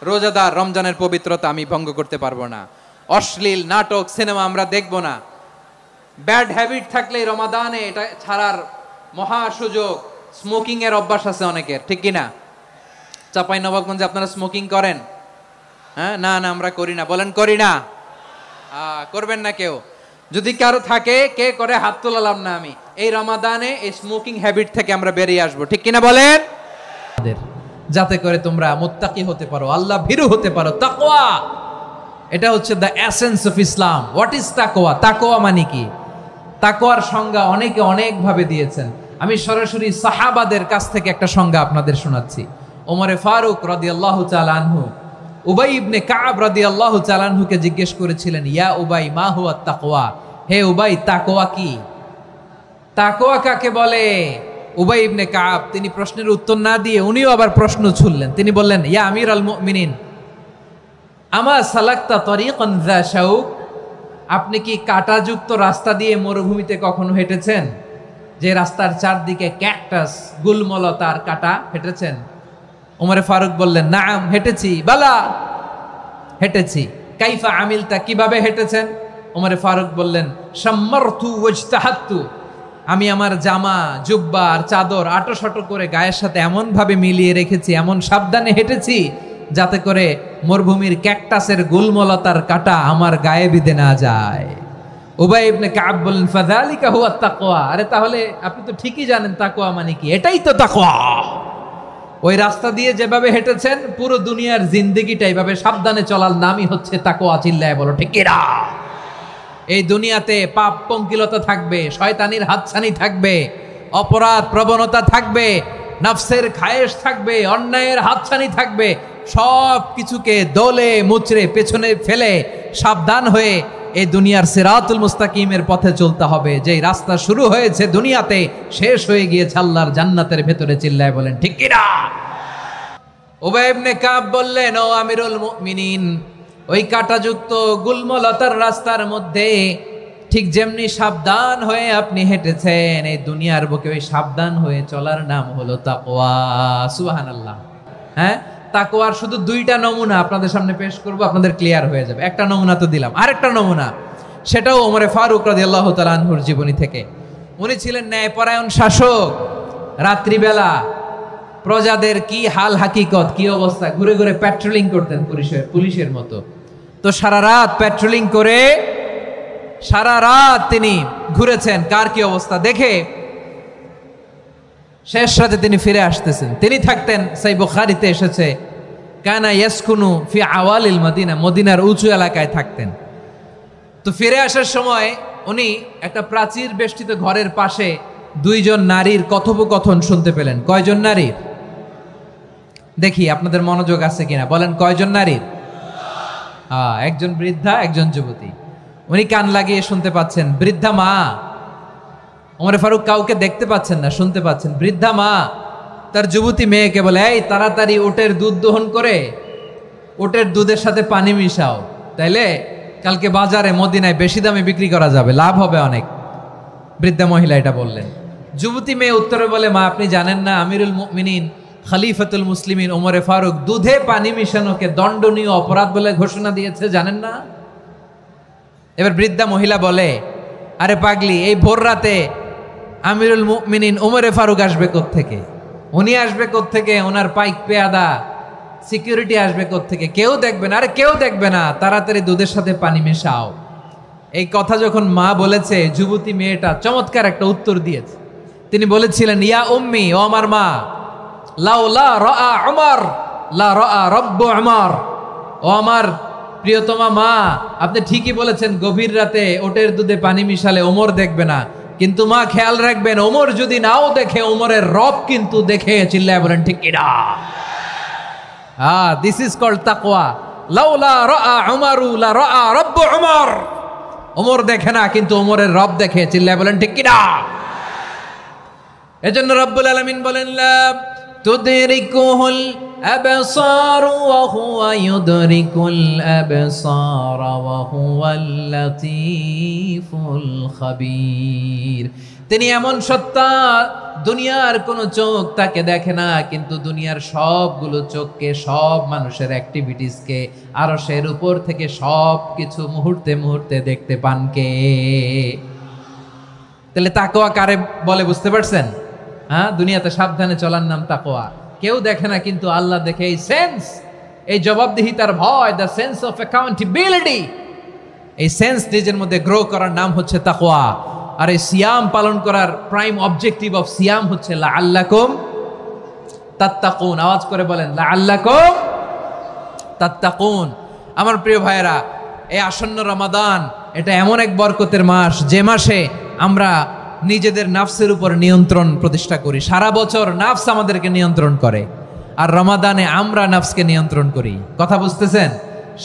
রোজাদার, রমজানের পবিত্রতা আমি ভঙ্গ করতে পারবো না। অশ্লীল নাটক, সিনেমা আমরা দেখবো না। ব্যাড হ্যাবিট থাকলে রমাদানে এটা ছাড়ার মহা সুযোগ। স্মোকিং এর অভ্যাস আছে অনেকের, ঠিক কিনা? চাঁপাইনবাবগঞ্জে আপনারা স্মোকিং করেন? হ্যাঁ, না না আমরা করি না। বলেন করি না। করবেন না কেউ। যদি কারো থাকে, কে করে হাত তোলালাম না আমি। এই রমাদানে এই স্মোকিং হ্যাবিট থেকে আমরা বেরিয়ে আসবো, ঠিক কিনা বলেন? যাতে করে তোমরা মুত্তাকি হতে পারো, আল্লাহ ভীরু হতে পারো। তাকওয়া, এটা হচ্ছে the essence of Islam. What is তাকওয়া? তাকওয়া মানে কি? তাকওয়ার সংজ্ঞা অনেকে অনেক ভাবে দিয়েছেন। আমি সরাসরি সাহাবাদের কাছ থেকে একটা সংজ্ঞা আপনাদের শোনাচ্ছি। ওমরে ফারুক রাদিয়াল্লাহু তাআলা আনহু উবাই ইবনে কাব রাদিয়াল্লাহু তাআলা আনহুকে জিজ্ঞেস করেছিলেন, ইয়া উবাই মা হুয়া তাকওয়া? হে উবাই, তাকওয়া কি? তাকওয়া কাকে বলে? উবাই ইবনে কাব তিনি প্রশ্নের উত্তর না দিয়ে উনিও আবার প্রশ্ন ছুড়লেন। তিনি বললেন, ইয়া আমিরুল মুমিনিন, আমা সালাকতা তরিকান যা শাউক? আপনি কি কাঁটাযুক্ত রাস্তা দিয়ে মরুভূমিতে কখনো হেঁটেছেন? যে রাস্তার চারদিকে ক্যাকটাস, গুলমলতার কাঁটা, হেঁটেছেন? ওমরে ফারুক বললেন, নাম, হেঁটেছি। বালা, হেঁটেছি। কাইফা আমিলতা, কিভাবে হেঁটেছেন? ওমরে ফারুক বললেন, শাম্মারতু ওয়াজতাহাতু, আমি আমার জামা, জুব্বা আর চাদর আটোসাটো করে গায়ের সাথে এমন ভাবে মিলিয়ে রেখেছি, এমন সাবধানে হেঁটেছি যাতে করে মরুভূমির ক্যাকটাসের গুলমলতার কাঁটা আমার গায়ে বিঁধে না যায়। উবাই ইবনে কাব বললেন, ফাযালিকা হুয়া তাকওয়া। আরে তাহলে আপনি তো ঠিকই জানেন তাকওয়া মানে কি। এটাই তো তাকওয়া। ওই রাস্তা দিয়ে যেভাবে হেঁটেছেন, পুরো দুনিয়ার জিন্দেগিটা এইভাবে সাবধানে চলার নামই হচ্ছে তাকওয়া। চিল্লায় বলো ঠিক কিনা? এই দুনিয়াতে পাপ পঙ্কিলতা থাকবে, শয়তানির হাতছানি থাকবে, অপরাধ প্রবণতা থাকবে, নফসের খায়েশ থাকবে, অন্যায়ের হাতছানি থাকবে। সব কিছুকে দলে মুচড়ে পেছনে ফেলে সাবধান হয়ে এই দুনিয়ার সিরাতুল মুস্তাকিমের পথে চলতে হবে। যেই রাস্তা শুরু হয়েছে দুনিয়াতে, শেষ হয়ে গিয়েছে আল্লাহর জান্নাতের ভেতরে। চিল্লায় বলেন ঠিক কিনা? উবাই ইবনে কাব বললেন, ও আমিরুল মুমিনিন, ওই কাঁটাযুক্ত গুলমলতার রাস্তার মধ্যে ঠিক যেমনি সাবধান হয়ে আপনি হেঁটেছেন, এই দুনিয়ার বুকে ওই সাবধান হয়ে চলার নাম হলো তাকওয়া। সুবহানাল্লাহ। হ্যাঁ, তাকওয়ার শুধু 2টা নমুনা আপনাদের সামনে পেশ করব, আপনাদের ক্লিয়ার হয়ে যাবে। একটা নমুনা তো দিলাম, আরেকটা নমুনা, সেটাও ওমরে ফারুক রাদিয়াল্লাহু তাআলা আনহুর জীবনী থেকে। উনি ছিলেন ন্যায়পরায়ণ শাসক। রাত্রিবেলা প্রজাদের কি হাল হাকিকত, কি অবস্থা, ঘুরে ঘুরে প্যাট্রোলিং করতেন পুলিশের মতো। তো সারা রাত প্যাট্রোলিং করে সারা রাত তিনি ঘুরেছেন কার কি অবস্থা দেখে। শেষ রাতে তিনি ফিরে আসতেছেন। তিনি থাকতেন, সেই বুখারীতে এসেছে, কানা ইয়াসকুনু ফি আওয়ালিল মদিনা, মদিনার উঁচু এলাকায় থাকতেন। তো ফিরে আসার সময় উনি একটা প্রাচীর বেষ্টিত ঘরের পাশে দুইজন নারীর কথোপকথন শুনতে পেলেন। কয়জন নারীর? দেখি আপনাদের মনোযোগ আছে কিনা, বলেন কয়জন নারীর? একজন বৃদ্ধা, একজন যুবতী। উনি কান লাগিয়ে শুনতে পাচ্ছেন। বৃদ্ধা মা, ওমর ফারুক কাউকে দেখতে পাচ্ছেন না, শুনতে পাচ্ছেন। বৃদ্ধা মা তার যুবতী মেয়েকে বলে, এই তাড়াতাড়ি ওটের দুধ দহন করে ওটের দুধের সাথে পানি মিশাও, তাইলে কালকে বাজারে মদিনায় বেশি দামে বিক্রি করা যাবে, লাভ হবে অনেক। বৃদ্ধা মহিলা এটা বললেন। যুবতী মেয়ে উত্তরে বলে, মা আপনি জানেন না আমিরুল মুমিনিন খলিফাতুল মুসলিমিন ওমরে ফারুক দুধে পানি মিশানোকে দণ্ডনীয় অপরাধ বলে ঘোষণা দিয়েছে, জানেন না? এবার বৃদ্ধা মহিলা বলে, আরে পাগলি, এই ভোর রাতে আমিরুল মুমিনিন ওমরে ফারুক আসবে কোত্থেকে? উনি আসবে কোত্থেকে? ওনার পাইক পেয়াদা সিকিউরিটি আসবে কোত্থেকে? কেউ দেখবে না। আরে কেউ দেখবে না, তাড়াতাড়ি দুধের সাথে পানি মেশাও। এই কথা যখন মা বলেছে, যুবতী মেয়েটা চমৎকার একটা উত্তর দিয়েছে। তিনি বলেছিলেন, ইয়া উম্মি, ও আমার মা, লাউলা রাআ উমর লা রাআ রব্বু উমর। ও আমার প্রিয়তমা মা, আপনি ঠিকই বলেছেন, গভীর রাতে ওটের দুধে পানি মিশালে ওমর দেখবে না, কিন্তু মা খেয়াল রাখবেন, ওমর যদি নাও দেখে, ওমরের রব কিন্তু দেখে। চিল্লায় বলেন ঠিক কিনা? দিস ইজ কল্ড তাকওয়া। লাউলা রাআ উমরু লা রাআ রব্বু উমর। ওমর দেখে না, কিন্তু ওমরের রব দেখে। চিল্লায় বলেন ঠিক কিনা? এজন্য রব্বুল আলামিন বলেন, লা তুদরিকুহুল আবসার ওয়া হুয়া ইউদরিকুল আবসার ওয়া হুয়াল লাতীফুল খাবীর। তিনি এমন সত্তা, দুনিয়ার কোনো চোখ তাকে দেখে না, কিন্তু দুনিয়ার সবগুলো চোখকে, সব মানুষের অ্যাক্টিভিটিসকে আরশের উপর থেকে সব কিছু মুহূর্তে মুহূর্তে দেখতে পান কে? তাহলে তাকওয়া কারে বলে বুঝতে পারছেন? দুনিয়াতে সাবধানে চলার নাম তাকওয়া। কেউ দেখে না, কিন্তু আল্লাহ দেখে। এই সেন্স, এই জবাবদিহিতার ভয়, দ্য সেন্স অফ অ্যাকাউন্টেবিলিটি, এই সেন্স নিজের মধ্যে গ্রো করার নাম হচ্ছে তাকওয়া। আর এই সিয়াম পালন করার প্রাইম অবজেক্টিভ অফ সিয়াম হচ্ছে লাআল্লাকুম তাত্তাকুন। আওয়াজ করে বলেন, লাআল্লাকুম তাত্তাকুন। আমার প্রিয় ভাইয়েরা, এই আসন্ন রমাদান, এটা এমন এক বরকতের মাস, যে মাসে আমরা নিজেদের নাফসের উপর নিয়ন্ত্রণ প্রতিষ্ঠা করি। সারা বছর নাফস আমাদেরকে নিয়ন্ত্রণ করে, আর রমাদানে আমরা নাফসকে নিয়ন্ত্রণ করি। কথা বুঝতেছেন?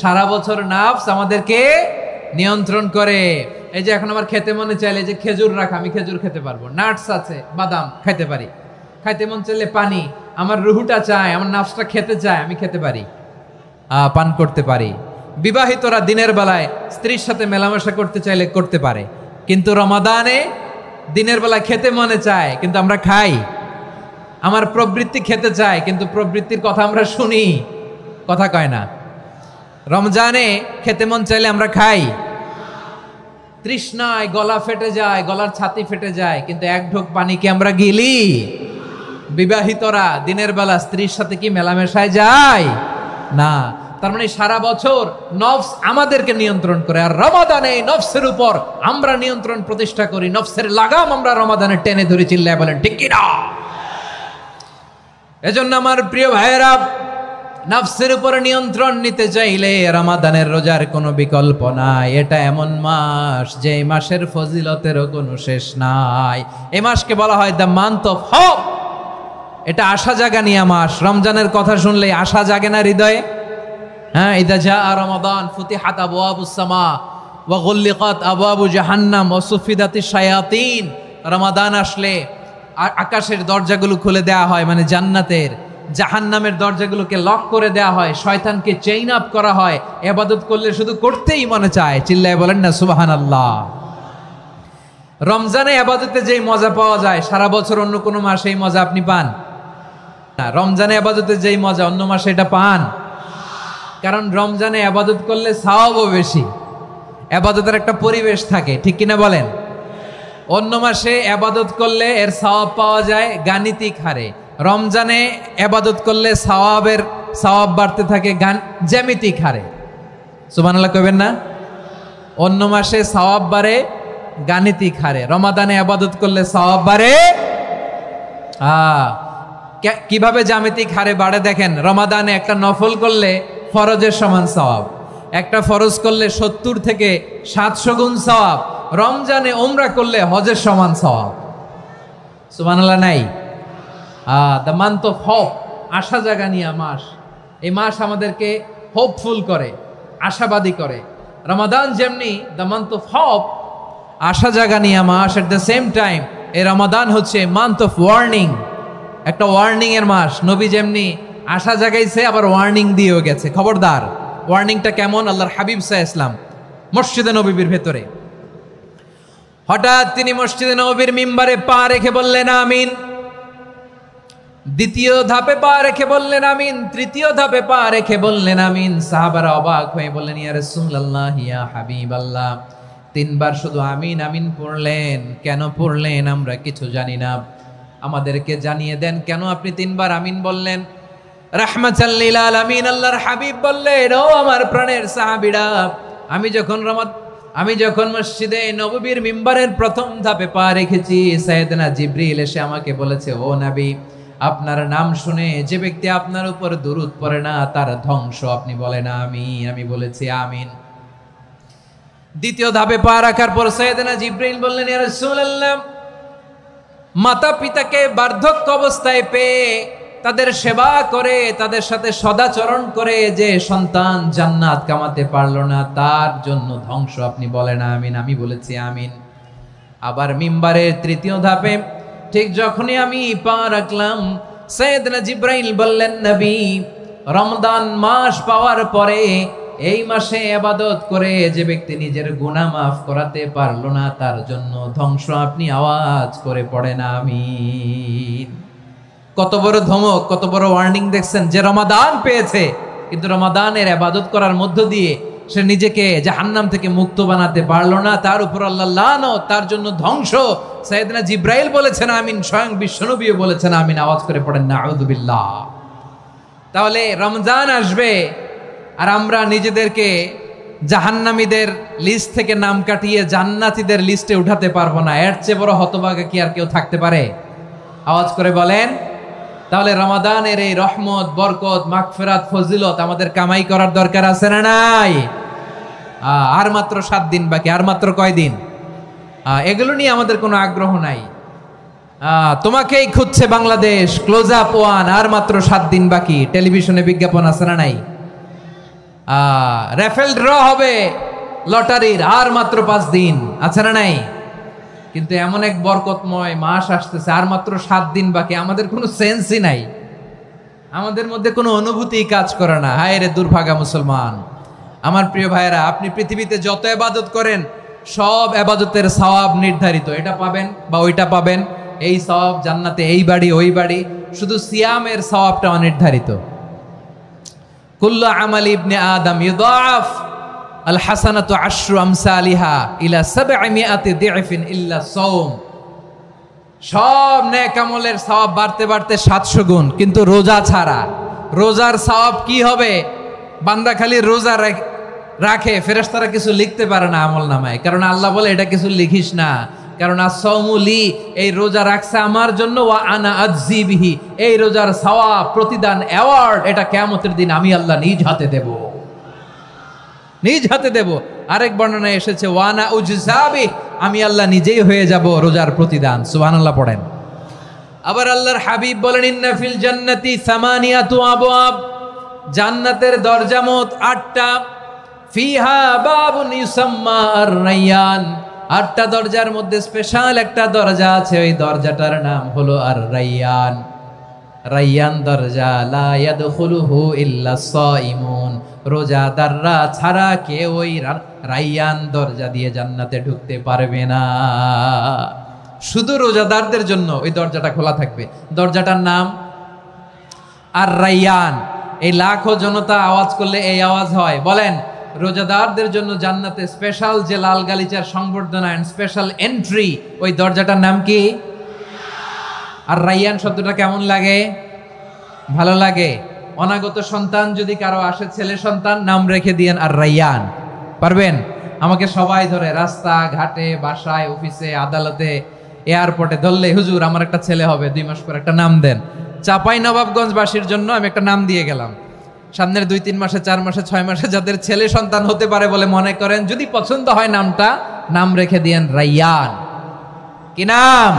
সারা বছর নাফস আমাদেরকে নিয়ন্ত্রণ করে। এই যে এখন আমার খেতে মনে চাইলে যে খেজুর রাখা, আমি খেজুর খেতে পারবো, নাটস আছে, বাদাম খাইতে পারি। খাইতে মন চাইলে পানি, আমার রুহুটা চায়, আমার নাফসটা খেতে চায়, আমি খেতে পারি, পান করতে পারি। বিবাহিতরা দিনের বেলায় স্ত্রীর সাথে মেলামেশা করতে চাইলে করতে পারে, কিন্তু রমাদানে দিনের বেলা খেতে মনে চায়, কিন্তু আমরা খাই। আমার প্রবৃত্তি খেতে চায়, কিন্তু প্রবৃত্তির কথা আমরা শুনি, কথা কয় না। রমজানে খেতে মন চাইলে আমরা খাই, তৃষ্ণায় গলা ফেটে যায়, গলার ছাতি ফেটে যায়, কিন্তু এক ঢোক পানি কি আমরা গিলি? বিবাহিতরা দিনের বেলা স্ত্রীর সাথে কি মেলামেশায় যায় না? তার মানে সারা বছর নফস আমাদেরকে নিয়ন্ত্রণ করে, আর রমাদানে এই নফসের উপর আমরা নিয়ন্ত্রণ প্রতিষ্ঠা করি। নফসের লাগাম আমরা রমাদানে টেনে ধরে। চিল্লায় বলেন ঠিক কিনা? এজন্য আমার প্রিয় ভাইয়েরা, নফসের উপর নিয়ন্ত্রণ নিতে চাইলে রমাদানের রোজার কোনো বিকল্প নাই। এটা এমন মাস, যে মাসের ফজিলতেরও কোনো শেষ নাই। এই মাসকে বলা হয় দ্য মান্থ অফ হোপ। এটা আশা জাগানিয়া মাস। রমজানের কথা শুনলেই আশা জাগে না হৃদয়ে? ইদা জাআ রমাদান ফুতিহাত আবওয়াবুস সামা ওয়া গুল্লিকাত আবওয়াবু জাহান্নাম ওয়া সুফিদাতিশ শায়াতিন। রমাদান আসলে আকাশের দরজাগুলো খুলে দেয়া হয়, মানে জান্নাতের। জাহান্নামের দরজাগুলোকে লক করে দেয়া হয়, শয়তানকে চেইন আপ করা হয়। ইবাদত করলে শুধু করতেই মনে চায়। চিল্লায় বলেন না সুবহানাল্লাহ। রমজানে ইবাদতে যেই মজা পাওয়া যায়, সারা বছর অন্য কোনো মাসে এই মজা আপনি পান না। রমজানে ইবাদতে যেই মজা, অন্য মাসে এটা পান? কারণ রমজানে ইবাদত করলে সওয়াবও বেশি, ইবাদতের একটা পরিবেশ থাকে, ঠিক কিনা বলেন? অন্য মাসে ইবাদত করলে এর সওয়াব পাওয়া যায় গাণিতিক হারে, রমজানে ইবাদত করলে সওয়াব বাড়তে থাকে জ্যামিতিক হারে। সুবহানাল্লাহ কইবেন না? অন্য মাসে সওয়াব বাড়ে গাণিতিক হারে, রমাদানে ইবাদত করলে সওয়াব বাড়ে কিভাবে জ্যামিতিক হারে বাড়ে দেখেন। রমাদানে একটা নফল করলে ফরজের সমান সওয়াব, একটা ফরজ করলে 70 থেকে 700 গুণ সওয়াব। রমজানে উমরা করলে হজের সমান সওয়াব। সুবহানাল্লাহ নাই? দ্য মান্থ অফ হোপ, আশা জাগানিয়া মাস। এই মাস আমাদেরকে হোপফুল করে, আশাবাদী করে। রমাদান যেমনি দ্য মান্থ অফ হোপ, আশা জাগানিয়া মাস, এট দ্য সেম টাইম এই রমাদান হচ্ছে মান্থ অফ ওয়ার্নিং, একটা ওয়ার্নিং এর মাস। নবী যেমনি আশা জাগাইছে, আবার ওয়ার্নিং দিয়েও গেছে, খবরদার। ওয়ার্নিংটা কেমন? আল্লাহর হাবিব সাল্লাল্লাহু আলাইহি ওয়াসাল্লাম মসজিদে নববীর ভেতরে, হঠাৎ তিনি মসজিদে নববীর মিম্বারে পা রেখে বললেন আমিন। দ্বিতীয় ধাপে পা রেখে বললেন আমিন, তৃতীয় ধাপে পা রেখে বললেন আমিন। সাহাবারা অবাক হয়ে বললেন, ইয়া রাসূলুল্লাহ, ইয়া হাবিবাল্লাহ, তিনবার শুধু আমিন আমিন পড়লেন, কেন পড়লেন আমরা কিছু জানি না, আমাদেরকে জানিয়ে দেন কেন আপনি তিনবার আমিন বললেন। রাহমাতাল লিল আলামিন আল্লাহর হাবিব বললেন, ও আমার প্রাণের সাহাবীরা, আমি যখন মসজিদে নববীর মিম্বারের প্রথম ধাপে পা রেখেছি, সাইয়েদনা জিবরিল এসে আমাকে বলেছে, ও নবী, আপনার নাম শুনে যে ব্যক্তি আপনার উপর দুরূদ পড়ে না তার ধ্বংস। আপনি বলেন আমিন। আমি বলেছি আমিন। দ্বিতীয় ধাপে পা রাখার পর সাইয়েদনা জিবরিল বললেন, ইয়া রাসূলুল্লাহ, মাতা পিতাকে বার্ধক্য অবস্থায় পেয়ে তাদের সেবা করে, তাদের সাথে সদাচরণ করে যে সন্তান জান্নাত কামাতে পারলো না, তার জন্য ধ্বংস। আপনি বলেন আমিন। আমি বলেছি আমিন। আবার মিম্বারের তৃতীয় ধাপে ঠিক যখনই আমি পা রাখলাম, সাইয়েদনা জিবরাইল বললেন, নবী, রমজান মাস পাওয়ার পরে এই মাসে ইবাদত করে যে ব্যক্তি নিজের গুনাহ মাফ করাতে পারলো না, তার জন্য ধ্বংস। আপনি আওয়াজ করে পড়েন আমিন। কত বড় ধমক, কত বড় ওয়ার্নিং দেখছেন! যে রমাদান পেয়েছে, কিন্তু রমাদানের ইবাদত করার মধ্য দিয়ে সে নিজেকে জাহান্নাম থেকে মুক্ত বানাতে পারলো না, তার উপর আল্লাহ লানত, তার জন্য ধ্বংস। সাইয়েদনা জিবরাইল বলেছেন আমিন, স্বয়ং বিশ্বনবীও বলেছেন আমিন। আওয়াজ করে পড়েন নাউযু বিল্লাহ। তাহলে রমজান আসবে আর আমরা নিজেদেরকে জাহান্নামীদের লিস্ট থেকে নাম কাটিয়ে জান্নাতীদের লিস্টে উঠাতে পারবো না। এর চেয়ে বড় হতভাগা কি আর কেউ থাকতে পারে? আওয়াজ করে বলেন। তাহলে রমাদানের এই রহমত, বরকত, মাগফিরাত, ফজিলত আমাদের কামাই করার দরকার আছে না নাই? আর মাত্র 7 দিন বাকি। আর মাত্র কয় দিন? এগুলো নিয়ে আমাদের কোনো আগ্রহ নাই। তোমাকেই খুঁজছে বাংলাদেশ, ক্লোজ আপ ওয়ান, আর মাত্র 7 দিন বাকি। টেলিভিশনে বিজ্ঞাপন আছে না নাই? রেফেল ড্র হবে লটারির, আর মাত্র 5 দিন, আছে না নাই? কিন্তু এমন এক বরকতময় মাস আসতেছে, আর মাত্র 7 দিন বাকি। আমাদের কোনো সেন্সই নাই, আমাদের মধ্যে কোনো অনুভূতি কাজ করে না। হায় রে দুর্ভাগা মুসলমান! আমার প্রিয় ভাইয়েরা, আপনি পৃথিবীতে যত ইবাদত করেন, সব ইবাদতের সওয়াব নির্ধারিত। এটা পাবেন বা ওইটা পাবেন, এই সওয়াব জান্নাতে, এই বাড়ি ওই বাড়ি। শুধু সিয়ামের সওয়াবটা অনির্ধারিত। কুল্লু আমালি ইবনে আদম ইউদাফ আল হাসানাতু আশরু আমসালিহা ইলা 700 দি'ফিন ইল্লা সাওম। সব নেক আমলের সওয়াব বাড়তে বাড়তে 700 গুণ, কিন্তু রোজা ছাড়া। রোজার সওয়াব কি হবে? বান্দা খালি রোজা রাখে, ফেরেশতারা কিছু লিখতে পারে না আমল নামায়, কারণ আল্লাহ বলে এটা কিছু লিখিস না, কারণ as-সাওমু লি, এই রোজা রাখছে আমার জন্য, ওয়া আনা আজজি বিহি, এই রোজার সওয়াব, প্রতিদান, অ্যাওয়ার্ড, এটা কিয়ামতের দিন আমি আল্লাহ নিজ হাতে দেব, নিজ হাতে দেব। আরেক বর্ণনায় এসেছে ওয়ানা উজজাবি, আমি আল্লাহ নিজেই হয়ে যাব রোজার প্রতিদান। সুবহানাল্লাহ পড়েন। আবার আল্লাহর হাবিব বলেন, ইন্না ফিল জান্নাতি সামানিয়াতু আবওয়াব, জান্নাতের দরজা মোট 8টা। ফিহা বাবুন ইউসাম্মা আর-রায়্যান, 8টা দরজার মধ্যে স্পেশাল একটা দরজা আছে, ওই দরজাটার নাম হলো আর-রায়্যান। রায়্যান দরজা, লা ইয়াদখুলুহু ইল্লা সাইমুন, রোজাদাররা ছাড়া কেউ ওই রায়্যান দরজা দিয়ে জান্নাতে ঢুকতে পারবে না। শুধু রোজাদারদের জন্য ওই দরজাটা খোলা থাকবে। দরজাটার নাম আর-রায়্যান। এই লাখো জনতা আওয়াজ করলে এই আওয়াজ হয়। বলেন, রোজাদারদের জন্য জান্নাতে স্পেশাল যে লাল গালিচার সংবর্ধনা এন্ড স্পেশাল এন্ট্রি, ওই দরজাটার নাম কি? আর-রায়্যান শব্দটা কেমন লাগে? ভালো লাগে। অনাগত সন্তান যদি কারো আসে, ছেলে সন্তান, নাম রেখে দিয়েন আর-রায়্যান। পারবেন? আমাকে সবাই ধরে রাস্তা ঘাটে, বাসায়, অফিসে, আদালতে, এয়ারপোর্টে ধরলে, হুজুর আমার একটা ছেলে হবে 2 মাস পর, একটা নাম দেন। চাপাই নবাবগঞ্জবাসীর জন্য আমি একটা নাম দিয়ে গেলাম। সামনের 2-3 মাসে, 4 মাসে, 6 মাসে যাদের ছেলে সন্তান হতে পারে বলে মনে করেন, যদি পছন্দ হয় নামটা, নাম রেখে দিয়েন রায়্যান। কি নাম?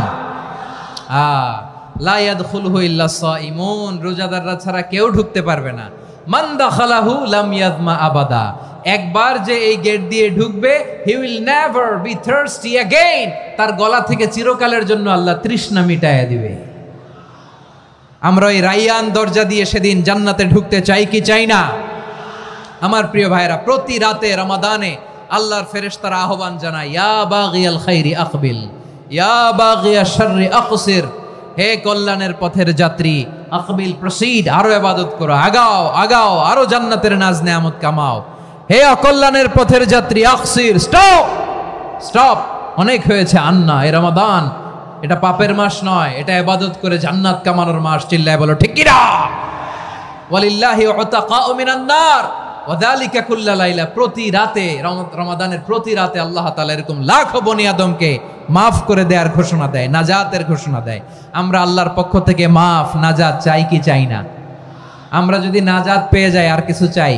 লা ইয়াদখুলহু ইল্লা সাইমুন, রোজাদাররা ছাড়া কেউ ঢুকতে পারবে না। মান দাখালাহু লাম ইয়াযমা আবাদা, একবার যে এই গেট দিয়ে ঢুকবে, he will never be thirsty again, তার গলা থেকে চিরকালের জন্য আল্লাহ তৃষ্ণা মিটাইয়া দিবে। আমরা ওই রাইয়ান দরজা দিয়ে সেদিন জান্নাতে ঢুকতে চাই কি চাই না? আমার প্রিয় ভাইরা, প্রতি রাতে রমাদানে আল্লাহর ফেরেশতারা আহ্বান জানায়, ইয়া বাগিয়াল খাইরি আকবিল, ইয়া বাগিয়াশ শাররি আকসির, হে কল্যাণের পথের যাত্রী, আকবিল প্রসিড, আরো ইবাদত করো, আগাও আগাও, আরো জান্নাতের নাজ নেয়ামত কামাও। হে অকল্যাণের পথের যাত্রী, আকসির, স্টপ স্টপ, অনেক হয়েছে। আন্না, এ রমাদান এটা পাপের মাস নয়, এটা ইবাদত করে জান্নাত কামানোর মাস। চিল্লায় বলো ঠিক কিনা? ওয়ালিল্লাহি উতাকাউ মিনান নার ওয়া যালিকা কুল্লা লাইলা, প্রতি রাতে, রমাদানের প্রতি রাতে আল্লাহ তাআলা এরকম লাখো বনি আদমকে মাফ করে দেওয়ার ঘোষণা দেয়, নাজাতের ঘোষণা দেয়। আমরা আল্লাহর পক্ষ থেকে মাফ, নাজাত চাই কি চাই না? আমরা যদি নাজাত পেয়ে যাই আর কিছু চাই?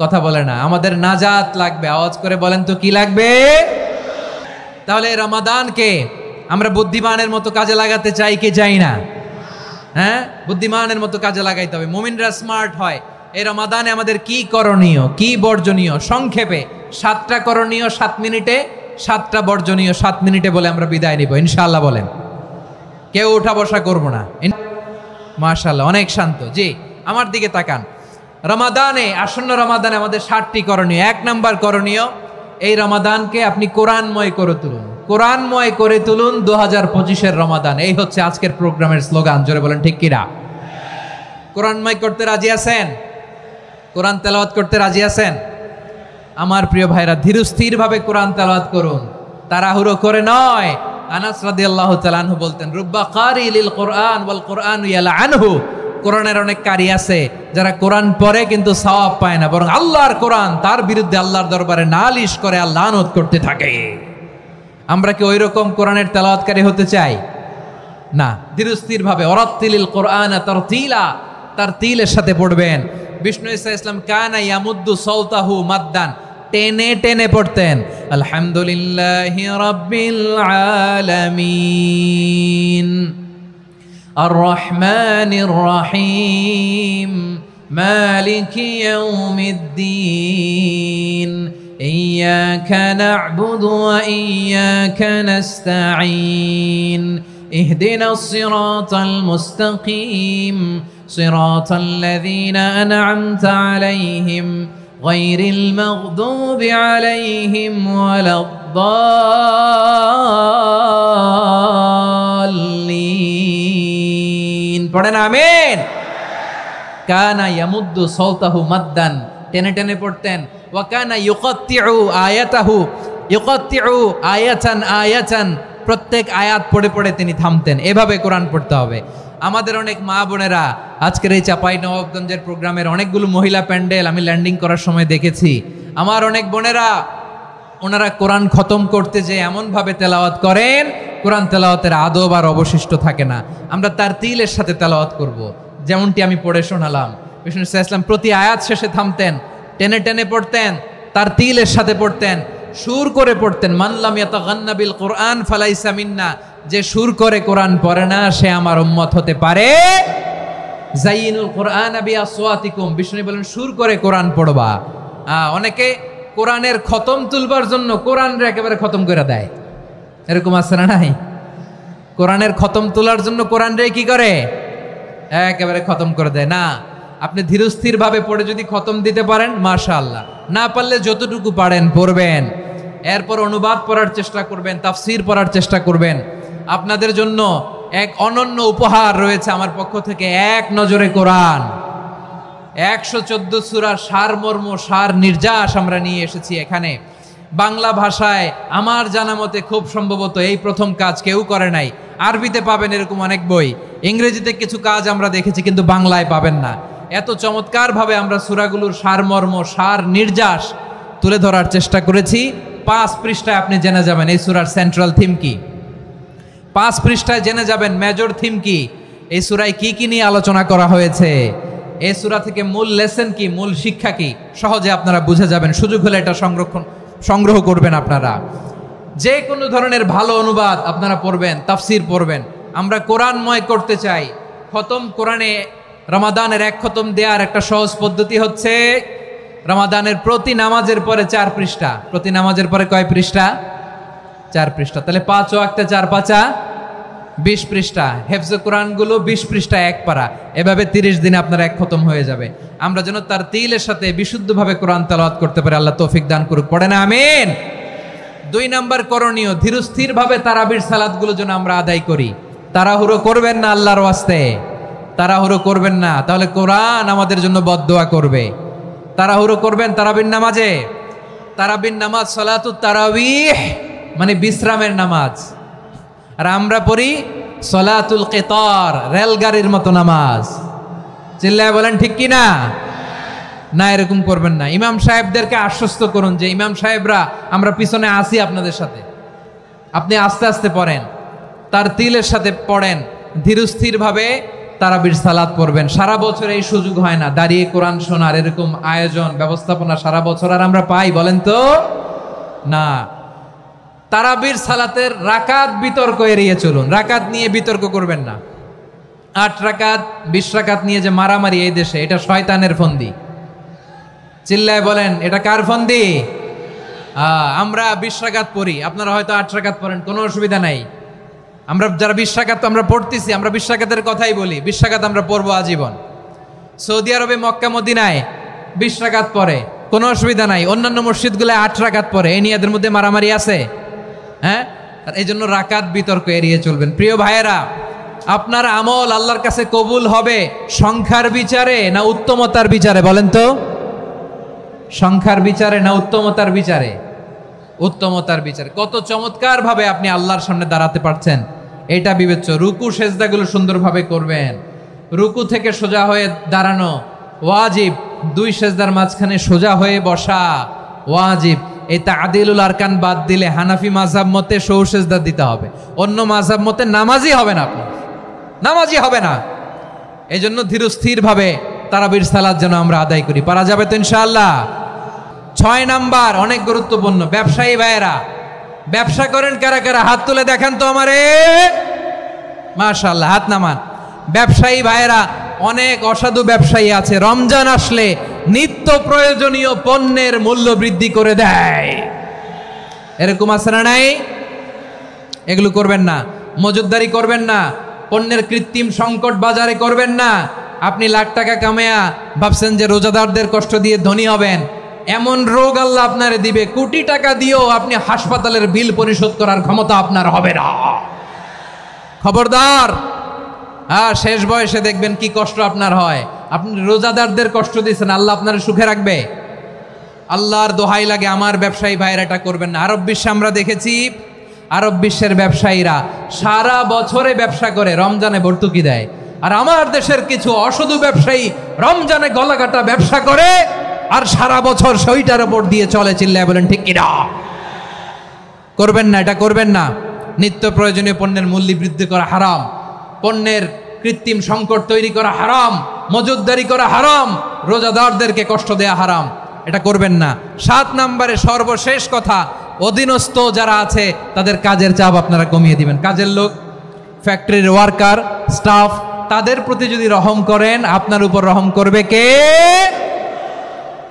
কথা বলে না, আমাদের নাজাত লাগবে। আওয়াজ করে বলেন তো কি লাগবে? তাহলে রমাদানকে আমরা বুদ্ধিমানের মতো কাজে লাগাতে চাই কি চাই না? হ্যাঁ, বুদ্ধিমানের মতো কাজে লাগাইতে হবে। মুমিনরা স্মার্ট হয়। এই রমাদানে আমাদের কি করণীয়, কি বর্জনীয়? সংক্ষেপে 7টা করণীয় 7 মিনিটে, 7টা বর্জনীয় 7 মিনিটে বলে আমরা বিদায় নিব ইনশাআল্লাহ। বলেন, কেউ উঠা বসা করবো না। মাশাআল্লাহ, অনেক শান্ত। জি, আমার দিকে তাকান। রমাদানে, আসন্ন রমাদানে আমাদের 7টি করণীয়। 1 নাম্বার করণীয়, এই রমাদানকে আপনি কোরআনময় করে তুলুন। কোরআনময় করে তুলুন 2025-এর রমাদান। এই হচ্ছে আজকের প্রোগ্রামের স্লোগান। জোরে বলেন ঠিক কিনা? কোরআনময় করতে রাজি আছেন? কোরআন তেলাওয়াত করতে রাজি আছেন? আমার প্রিয় ভাইরা, ধীরস্থির ভাবে কোরআন তেলাওয়াত করুন, তাড়াহুড়ো করে নয়। আনাস রাদিয়াল্লাহু তাআলা আনহু বলতেন, রুব্বা কারি লিল কোরআন ওয়াল কোরআনু ইয়ালআনহু, কোরআনের অনেক কারি আছে যারা কোরআন পড়ে কিন্তু সওয়াব পায় না, বরং আল্লাহর কোরআন তার বিরুদ্ধে আল্লাহর দরবারে নালিশ করে আর লানত করতে থাকে। আমরা কি ওই রকম কোরআনের তেলাওয়াতকারী হতে চাই? না। ধীরস্থির ভাবে, ওয়ারাত্তিলিল কোরআনা তারতিলা, তারতিলের সাথে পড়বেন। বিষ্ণু ঈসা ইসলাম কানা ইয়ামুদ্দু সাওতাহু মাদ্দান, টেনে টেনে পড়তেন। আলহামদুলিল্লাহি রাব্বিল আলামিন আর রহমানির রহিম মালিকি ইয়াউমিদ্দিন ইয়্যাকা না'বুদু ওয়া ইয়্যাকা নাস্তাঈন ইহদিনাস সিরাতাল মুস্তাকিম সিরাতাল লাযীনা আন'আমতা আলাইহিম গায়রিল মাগদুবি আলাইহিম ওয়ালাদ-দাল্লিন। পড়েন আমিন। কানা ইয়ামুদ্দু সাওতাহু মাদ্দান, টেনে টেনে পড়তেন। ওয়া কানা ইউকাত্তিউ আয়াতাহু, ইউকাত্তিউ আয়াতান আয়াতান, প্রত্যেক আয়াত পড়ে পড়ে তিনি থামতেন। এভাবে কোরআন পড়তে হবে। আমাদের অনেক মা বোনেরা আজকের এই চাঁপাইনবাবগঞ্জের প্রোগ্রামের অনেকগুলো মহিলা প্যান্ডেল আমি ল্যান্ডিং করার সময় দেখেছি। আমার অনেক বোনেরা, ওনারা কোরআন খতম করতে যে এমনভাবে তেলাওয়াত করেন, কোরআন তেলাওয়াতের আদব আর অবশিষ্ট থাকে না। আমরা তারতিলের সাথে তেলাওয়াত করব, যেমনটি আমি পড়ে শোনালাম। বিষ্ণু ইসলাম প্রতি আয়াত শেষে থামতেন, টেনে টেনে পড়তেন, তারতিলের সাথে পড়তেন, সুর করে পড়তেন। মানলাম ইয়াতাগান্না বিল কোরআন ফালাইসা মিন্না, যে সুর করে কোরআন পড়ে না সে আমার উম্মত হতে পারে। যাইনুল কোরআন বিআসওয়াতিকুম, বিষ্ণু বলেন সুর করে কোরআন পড়বা। অনেকে কোরআনের খতম তুলবার জন্য কোরআনরে একেবারে খতম করে দেয়, এরকম আছে না নাই? কোরআনের খতম তোলার জন্য কোরআনরে কি করে? একেবারে খতম করে দেয় না। আপনি ধীরস্থির ভাবে পড়ে যদি খতম দিতে পারেন মাশাআল্লাহ, না পারলে যতটুকু পারেন পড়বেন। এরপর অনুবাদ পড়ার চেষ্টা করবেন, তাফসীর পড়ার চেষ্টা করবেন। আপনাদের জন্য এক অনন্য উপহার রয়েছে আমার পক্ষ থেকে, এক নজরে কোরআন। 114 সূরার সারমর্ম, সার নির্যাস আমরা নিয়ে এসেছি এখানে। বাংলা ভাষায় আমার জানা মতে খুব সম্ভবত এই প্রথম কাজ, কেউ করে নাই। আরবিতে পাবেন এরকম অনেক বই, ইংরেজিতে কিছু কাজ আমরা দেখেছি, কিন্তু বাংলায় পাবেন না। এত চমৎকারভাবে আমরা সূরাগুলোর সারমর্ম, সার নির্যাস তুলে ধরার চেষ্টা করেছি। 5 পৃষ্ঠায় আপনি জেনে যাবেন এই সূরার সেন্ট্রাল থিম কি। 5 পৃষ্ঠায় জেনে যাবেন মেজর থিম কি, এই সূরায় কি কি নিয়ে আলোচনা করা হয়েছে, এই সূরা থেকে মূল লেসন কি, মূল শিক্ষা কি, সহজে আপনারা বুঝে যাবেন। সুযোগ হলে এটা সংগ্রহ করবেন। আপনারা যে কোনো ধরনের ভালো অনুবাদ আপনারা পড়বেন, তাফসীর পড়বেন, আমরা কোরআনময় করতে চাই। খতম কোরআনে রমাদানের এক খতম দেওয়ার একটা সহজ পদ্ধতি হচ্ছে রমাদানের প্রতি নামাজের পরে 4 পৃষ্ঠা। প্রতি নামাজের পরে কয় পৃষ্ঠা? 4 পৃষ্ঠা। তাহলে 5 ওয়াক্তে 4 পাঁচা 20 পৃষ্ঠা। হেফজে কোরআনগুলো 20 পৃষ্ঠা এক পারা। এভাবে 30 দিনে আপনার এক খতম হয়ে যাবে। আমরা যেন তার তিলের সাথে বিশুদ্ধভাবে কোরআন তেলাওয়াত করতে পারি। আল্লাহ তৌফিক দান করুক। পড়ে না আমিন। 2 নাম্বার করণীয়, ধীরস্থিরভাবে তারাবির সালাতগুলো যেন আমরা আদায় করি। তাড়াহুড়ো করবেন না আল্লাহর ওয়াস্তে, তাড়াহুড়ো করবেন না, তাহলে কোরআন আমাদের জন্য বদদোয়া করবে। তাড়াহুড়ো করবেন তারাবির নামাজে। তারাবির নামাজ সালাতুত তারাবিহ মানে বিশ্রামের নামাজ। আর আমরা পড়ি সলাতুল কিতার, রেলগাড়ির মতো নামাজ। চিল্লায় বলেন ঠিক কি না? না, এরকম করবেন না। ইমাম সাহেবদেরকে আশ্বস্ত করুন যে ইমাম সাহেবরা আমরা পিছনে আসি আপনাদের সাথে, আপনি আস্তে আস্তে পড়েন, তার তিলের সাথে পড়েন, ধীরস্থিরভাবে তারাবির সালাত পড়বেন। সারা বছর এই সুযোগ হয় না দাঁড়িয়ে কোরআন শোনার, এরকম আয়োজন ব্যবস্থাপনা সারা বছর আর আমরা পাই বলেন তো না। তারাবির সালাতের রাকাত বিতর্ক এড়িয়ে চলুন। রাকাত নিয়ে বিতর্ক করবেন না। 8 রাকাত 20 রাকাত নিয়ে যে মারামারি এই দেশে, এটা শয়তানের ফন্দি। চিল্লায় বলেন এটা কার ফন্দি? আমরা 20 রাকাত পড়ি, আপনারা হয়তো 8 রাকাত পড়েন, কোনো অসুবিধা নাই। আমরা যারা 20 রাকাত আমরা পড়তেছি, আমরা 20 রাকাতের কথাই বলি। 20 রাকাত আমরা পড়বো আজীবন। সৌদি আরবে মক্কা মদিনায় 20 রাকাত পড়ে, কোনো অসুবিধা নাই। অন্যান্য মসজিদগুলো 8 রাকাত পড়ে। এই নিয়ে এদের মধ্যে মারামারি আছে? হ্যাঁ, আর এই জন্য রাকাত বিতর্ক এড়িয়ে চলবেন। প্রিয় ভাইয়েরা, আপনার আমল আল্লাহর কাছে কবুল হবে সংখ্যার বিচারে না উত্তমতার বিচারে বলেন তো? সংখ্যার বিচারে না উত্তমতার বিচারে? উত্তমতার বিচারে। কত চমৎকার ভাবে আপনি আল্লাহর সামনে দাঁড়াতে পারছেন এটা বিবেচ্য। রুকু সেজদাগুলো সুন্দরভাবে করবেন। রুকু থেকে সোজা হয়ে দাঁড়ানো ওয়াজিব। 2 সেজদার মাঝখানে সোজা হয়ে বসা ওয়াজিব। এই তাদিলুল আরকান বাদ দিলে হানাফি মাযহাব মতে সৌ সেজদা দিতে হবে। অন্য মাযহাব মতে নামাজই হবে না, আপনি নামাজই হবে না। এই জন্য ধীরস্থির ভাবে তারাবির সালাত যেন আমরা আদায় করি। পারা যাবে তো ইনশাআল্লাহ? 6 নাম্বার অনেক গুরুত্বপূর্ণ। ব্যবসায়ী ভাইয়েরা, ব্যবসা করেন কারা কারা? হাত তুলে দেখান তো আমারে। মাশাআল্লাহ, হাত নামান। ব্যবসায়ী ভাইয়েরা, অনেক অসাধু ব্যবসায়ী আছে রমজান আসলে নিত্য প্রয়োজনীয় পণ্যের মূল্য বৃদ্ধি করে দেয়। এরকম আছে না নাই? এগুলো করবেন না। মজুদদারি করবেন না। পণ্যের কৃত্রিম সংকট বাজারে করবেন না। আপনি লাখ টাকা কামায়া ভাবছেন যে রোজাদারদের কষ্ট দিয়ে ধনী হবেন। এমন রোগ আল্লাহ আপনারে দিবে, কোটি টাকা দিয়েও আপনি হাসপাতালের বিল পরিশোধ করার ক্ষমতা আপনার হবে না। খবরদার। শেষ বয়সে দেখবেন কি কষ্ট আপনার হয়। আপনি রোজাদারদের কষ্ট দিয়েছেন, আল্লাহ আপনার সুখে রাখবে? আল্লাহর দোহাই লাগে আমার ব্যবসায়ী ভাইয়েরা এটা করবেন না। আরব বিশ্বে আমরা দেখেছি, আরব বিশ্বের ব্যবসায়ীরা সারা বছরে ব্যবসা করে, রমজানে ভর্তুকি দেয়। আর আমার দেশের কিছু অসাধু ব্যবসায়ী রমজানে গলাকাটা ব্যবসা করে আর সারা বছর সেইটার উপর দিয়ে চলে। চিল্লায় বলেন ঠিক কিনা? করবেন না, এটা করবেন না। নিত্য প্রয়োজনীয় পণ্যের মূল্য বৃদ্ধি করা হারাম। পণ্যের কৃত্রিম সংকট তৈরি করা হারাম। মজুদদারি করা হারাম। রোজাদারদেরকে কষ্ট দেয়া হারাম। এটা করবেন না। 7 নম্বরে সর্বশেষ কথা, অধীনস্থ যারা আছে তাদের কাজের চাপ আপনারা কমিয়ে দিবেন। কাজের লোক, ফ্যাক্টরির ওয়ার্কার, স্টাফ, তাদের প্রতি যদি রহম করেন, আপনার উপর রহম করবে কে?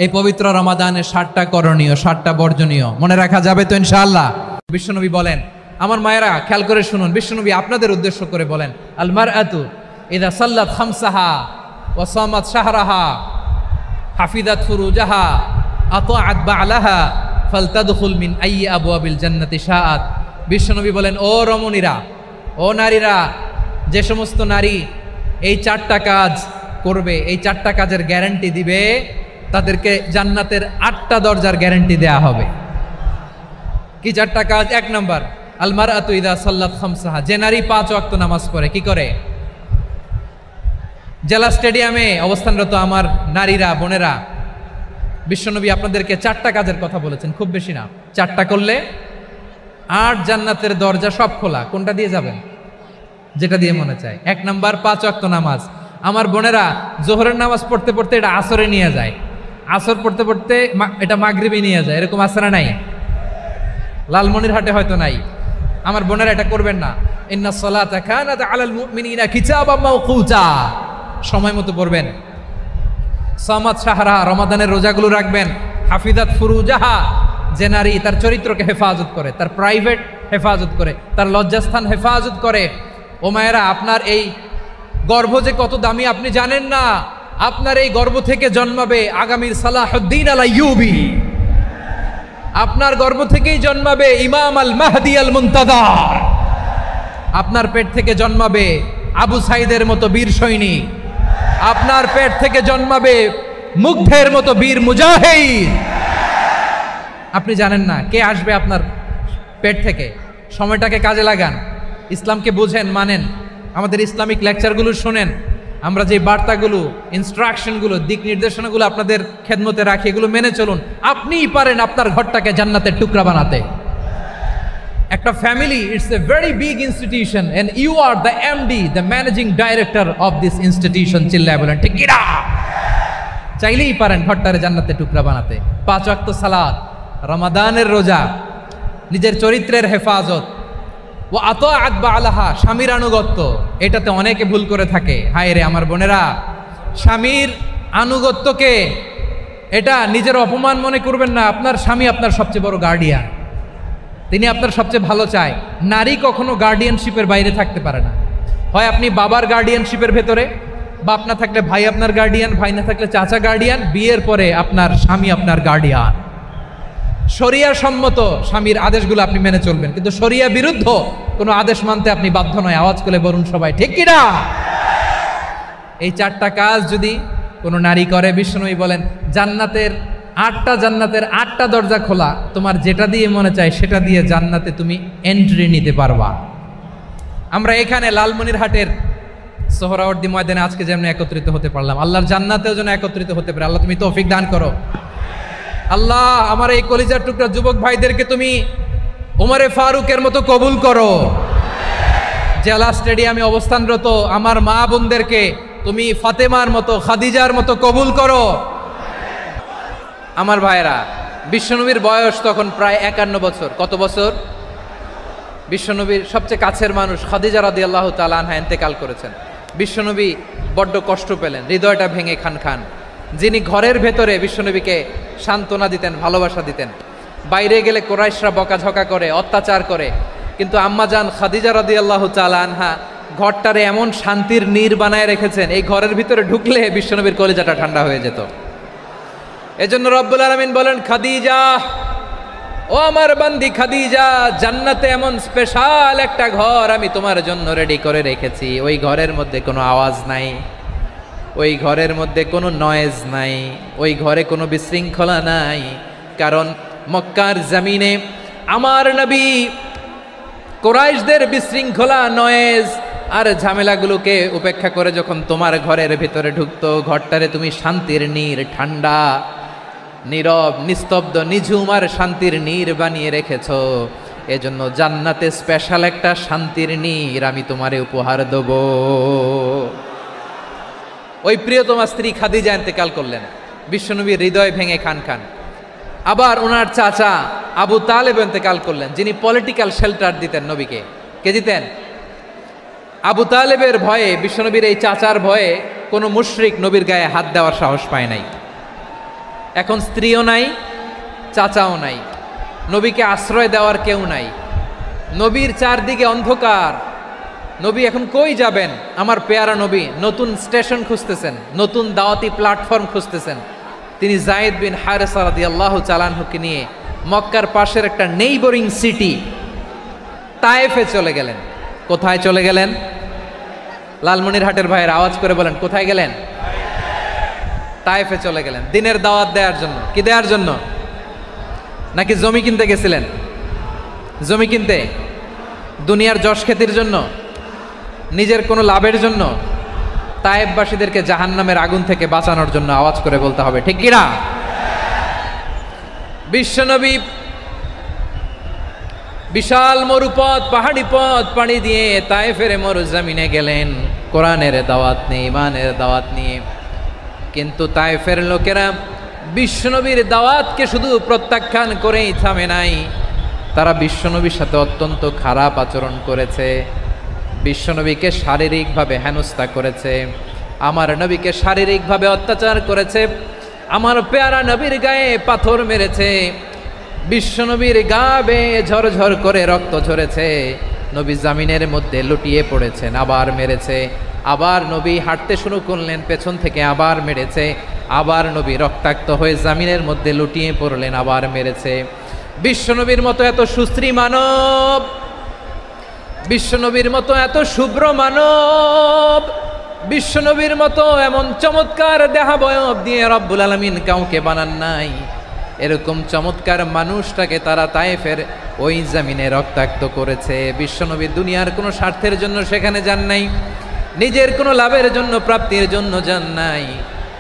এই পবিত্র রমাদানের 7টা করণীয়, 7টা বর্জনীয় মনে রাখা যাবে তো ইনশাআল্লাহ? বিশ্বনবী বলেন, আমার মায়েরা খেয়াল করে শুনুন, বিশ্বনবী আপনাদের উদ্দেশ্য করে বলেন, আল মারআতু ইযা সাল্লাত খামসাহা ওয়া সামাত শাহরাহা হাফিজাত ফুরুজাহা আতাআত বা'লাহা ফালতাদখুল মিন আইয়ি আবওয়াবিল জান্নাতি শাআত। বিশ্বনবী বলেন, ও রমণীরা, ও নারীরা, যে সমস্ত নারী এই 4টা কাজ করবে, এই 4টা কাজের গ্যারান্টি দিবে, তাদেরকে জান্নাতের 8টা দরজার গ্যারান্টি দেয়া হবে। কি 4টা কাজ? 1 নাম্বার, আল মারআতু ইযা সাল্লাত খামসাহা, যে নারী 5 ওয়াক্ত নামাজ পড়ে। কি করে? জেলা স্টেডিয়ামে অবস্থানরত আমার নারীরা, বোনেরা, বিশ্বনবী আপনাদেরকে 4টা কাজের কথা বলেছেন, খুব বেশি না। 4টা করলে 8 জান্নাতের দরজা সব খোলা। কোনটা দিয়ে যাবেন? যেটা দিয়ে মনে চায়। 1 নাম্বার 5 ওয়াক্ত নামাজ। আমার বোনেরা জোহরের নামাজ পড়তে পড়তে এটা আসরে নিয়ে যায়, আসর পড়তে পড়তে এটা মাগরিবে নিয়ে যায়। এরকম আছে না নাই? লালমনিরহাটে হয়তো নাই। আমার বোনেরা এটা করবেন না। ইন্নাস সালাতা কানাত আলাল মুমিনিনা কিতাবাম মাওকুতা, সময় মতো পড়বেন। সামাত শাহরা, রমাদানের রোজাগুলো রাখবেন। হাফিজাত ফুরুজাহা, যে নারী তার চরিত্রকে হেফাজত করে, তার প্রাইভেট হেফাজত করে, তার লজ্জাস্থান হেফাজত করে। ও মায়েরা, আপনার এই গর্ভ যে কত দামি আপনি জানেন না। আপনার এই গর্ভ থেকে জন্মাবে আগামীর সালাহুদ্দিন আল আইয়ুবী। আপনার গর্ভ থেকেই জন্মাবে ইমাম আল মাহদি আল মুনতাজার। আপনার পেট থেকে জন্মাবে আবু সাইদের মতো বীর সৈনিক। আপনার পেট থেকে জন্মাবে মুগ্ধের মতো বীর মুজাহিদ। আপনি জানেন না কে আসবে আপনার পেট থেকে। সময়টাকে কাজে লাগান, ইসলামকে বুঝেন, মানেন, আমাদের ইসলামিক লেকচারগুলো শোনেন। আমরা যে বার্তাগুলো, ইনস্ট্রাকশনগুলো, দিক নির্দেশনাগুলো আপনাদের খেদমতে রাখি, এগুলো মেনে চলুন। আপনিই পারেন আপনার ঘরটাকে জান্নাতের টুকরা বানাতে। একটা family, it's a very big institution and you are the MD, the managing director of this institution. চিল্লায় বলেন ঠিক কিনা? চাইলেই পারেন ঘরটারে জান্নাতের টুকরা বানাতে। 5 ওয়াক্ত সালাত, রমাদানের রোজা, নিজের চরিত্রের হেফাজত, ও আতাআত বালাহা, স্বামীর আনুগত্য। এটাতে অনেকে ভুল করে থাকে। হায় রে আমার বোনেরা, স্বামীর আনুগত্যকে এটা নিজের অপমান মনে করবেন না। আপনার স্বামী আপনার সবচেয়ে বড় গার্ডিয়ান, তিনি আপনার সবচেয়ে ভালো চায়। নারী কখনো গার্ডিয়ানশিপের বাইরে থাকতে পারে না। হয় আপনি বাবার গার্ডিয়ানশিপের ভেতরে, বাপ না থাকলে ভাই আপনার গার্ডিয়ান, ভাই না থাকলে চাচা গার্ডিয়ান, বিয়ের পরে আপনার স্বামী আপনার গার্ডিয়ান। শরিয়া সম্মত স্বামীর আদেশগুলো আপনি মেনে চলবেন, কিন্তু শরিয়া বিরুদ্ধ কোনো আদেশ মানতে আপনি বাধ্য নয়। আওয়াজ করে বলুন সবাই ঠিক কিনা? এই 4টা কাজ যদি কোনো নারী করে, বিশ্বনবী বলেন জান্নাতের 8টা দরজা খোলা, তোমার যেটা দিয়ে মনে চায় সেটা দিয়ে জান্নাতে তুমি এন্ট্রি নিতে পারবা। আমরা এখানে লালমনিরহাটের সোহরাওয়ার্দী ময়দানে আজকে যেমন একত্রিত হতে পারলাম, আল্লাহর জান্নাতেও যেন একত্রিত হতে পারে। আল্লাহ তুমি তৌফিক দান করো। আল্লাহ আমার এই কলিজার টুকরা যুবক ভাইদেরকে তুমি ওমরে ফারুকের মতো কবুল করো। জেলা স্টেডিয়ামে অবস্থানরত আমার মা বোনদেরকে তুমি ফাতেমার মতো, খাদিজার মতো কবুল করো। আমার ভাইরা, বিশ্বনবীর বয়স তখন প্রায় 51 বছর। কত বছর? বিশ্বনবীর সবচেয়ে কাছের মানুষ খাদিজা রাদিয়াল্লাহু তাআলা আনহা ইন্তেকাল করেছেন। বিশ্বনবী বড্ড কষ্ট পেলেন, হৃদয়টা ভেঙে খান খান। যিনি ঘরের ভেতরে বিশ্বনবীকে সান্ত্বনা দিতেন, ভালোবাসা দিতেন, বাইরে গেলে কোরাইশরা বকাঝকা করে, অত্যাচার করে, কিন্তু আম্মাজান খাদিজা রাদিয়াল্লাহু তাআলা আনহা ঘরটারে এমন শান্তির নীড় বানায় রেখেছেন, এই ঘরের ভিতরে ঢুকলে বিশ্বনবীর কলিজাটা ঠান্ডা হয়ে যেত। এজন্য রব্বুল আলামিন বলেন, খাদিজা, ও আমার বান্দি খাদিজা, জান্নাতে এমন স্পেশাল একটা ঘর আমি তোমার জন্য রেডি করে রেখেছি। ওই ঘরের মধ্যে কোনো আওয়াজ নাই, ওই ঘরের মধ্যে কোনো নয়েজ নাই, ওই ঘরে কোনো বিশৃঙ্খলা নাই। কারণ মক্কার জমিনে আমার নবী কুরাইশদের বিশৃঙ্খলা, নয়েজ আর ঝামেলাগুলোকে উপেক্ষা করে যখন তোমার ঘরের ভিতরে ঢুকতো, ঘরটারে তুমি শান্তির নীড়, ঠান্ডা, নীরব, নিস্তব্ধ, নিঝুম আর শান্তির নীড় বানিয়ে রেখেছো। এজন্য জান্নাতে স্পেশাল একটা শান্তির নীড় আমি তোমারে উপহার দেব। ওই প্রিয়তমা স্ত্রী খাদিজা ইন্তেকাল করলেন, বিশ্বনবীর হৃদয় ভেঙে খান খান। আবার ওনার চাচা আবু তালেব ইন্তেকাল করলেন, যিনি পলিটিক্যাল শেল্টার দিতেন নবীকে। কে দিতেন? আবু তালেবের ভয়ে, বিশ্বনবীর এই চাচার ভয়ে কোনো মুশরিক নবীর গায়ে হাত দেওয়ার সাহস পায় নাই। এখন স্ত্রীও নাই, চাচাও নাই, নবীকে আশ্রয় দেওয়ার কেউ নাই। নবীর চারদিকে অন্ধকার। নবী এখন কই যাবেন? আমার পেয়ারা নবী নতুন স্টেশন খুঁজতেছেন, নতুন দাওয়াতি প্ল্যাটফর্ম খুঁজতেছেন। তিনি যায়েদ বিন হারেসা রাদিয়াল্লাহু তাআলা আনহুকে নিয়ে মক্কার পাশের একটা নেইবরিং সিটি তায়েফে চলে গেলেন। কোথায় চলে গেলেন? লালমনিরহাটের ভাইয়ের আওয়াজ করে বলেন, কোথায় গেলেন? তায়েফে চলে গেলেন দিনের দাওয়াত দেওয়ার জন্য। কি দেওয়ার জন্য? নাকি জমি কিনতে গেছিলেন? জমি কিনতে, দুনিয়ার যশ খ্যাতির জন্য, নিজের কোনো লাভের জন্য? তায়েফবাসীদেরকে জাহান্নামের আগুন থেকে বাঁচানোর জন্য। আওয়াজ করে বলতে হবে ঠিক কিনা? বিশ্বনবী বিশাল মরুপথ, পাহাড়ি পথ পাড়ি দিয়ে তায়েফের মরুজমিনে গেলেন কোরআনের দাওয়াত নিয়ে, ইমানের দাওয়াত নিয়ে। কিন্তু তায়েফের লোকেরা বিশ্বনবীর দাওয়াতকে শুধু প্রত্যাখ্যান করেই থামে নাই, তারা বিশ্বনবীর সাথে অত্যন্ত খারাপ আচরণ করেছে। বিশ্বনবীকে শারীরিকভাবে হেনস্থা করেছে, আমার নবীকে শারীরিকভাবে অত্যাচার করেছে, আমার পেয়ারা নবীর গায়ে পাথর মেরেছে, বিশ্বনবীর গা বেয়ে ঝরঝর করে রক্ত ঝরেছে, নবী জামিনের মধ্যে লুটিয়ে পড়েছেন, আবার মেরেছে, আবার নবী হাঁটতে শুরু করলেন, পেছন থেকে আবার মেরেছে, আবার নবী রক্তাক্ত হয়ে জামিনের মধ্যে লুটিয়ে পড়লেন, আবার মেরেছে। বিশ্বনবীর মতো এত সুশ্রী মানব, বিশ্বনবীর মতো এত শুভ্র মানব, বিশ্বনবীর মতো এমন চমৎকার দেহাবয়ব দিয়ে রব্বুল আলামিন কাউকে বানান নাই। এরকম চমৎকার মানুষটাকে তারা তায়েফের ওই জমিনে রক্তাক্ত করেছে। বিশ্বনবী দুনিয়ার কোনো স্বার্থের জন্য সেখানে যান নাই, নিজের কোনো লাভের জন্য, প্রাপ্তির জন্য যান নাই,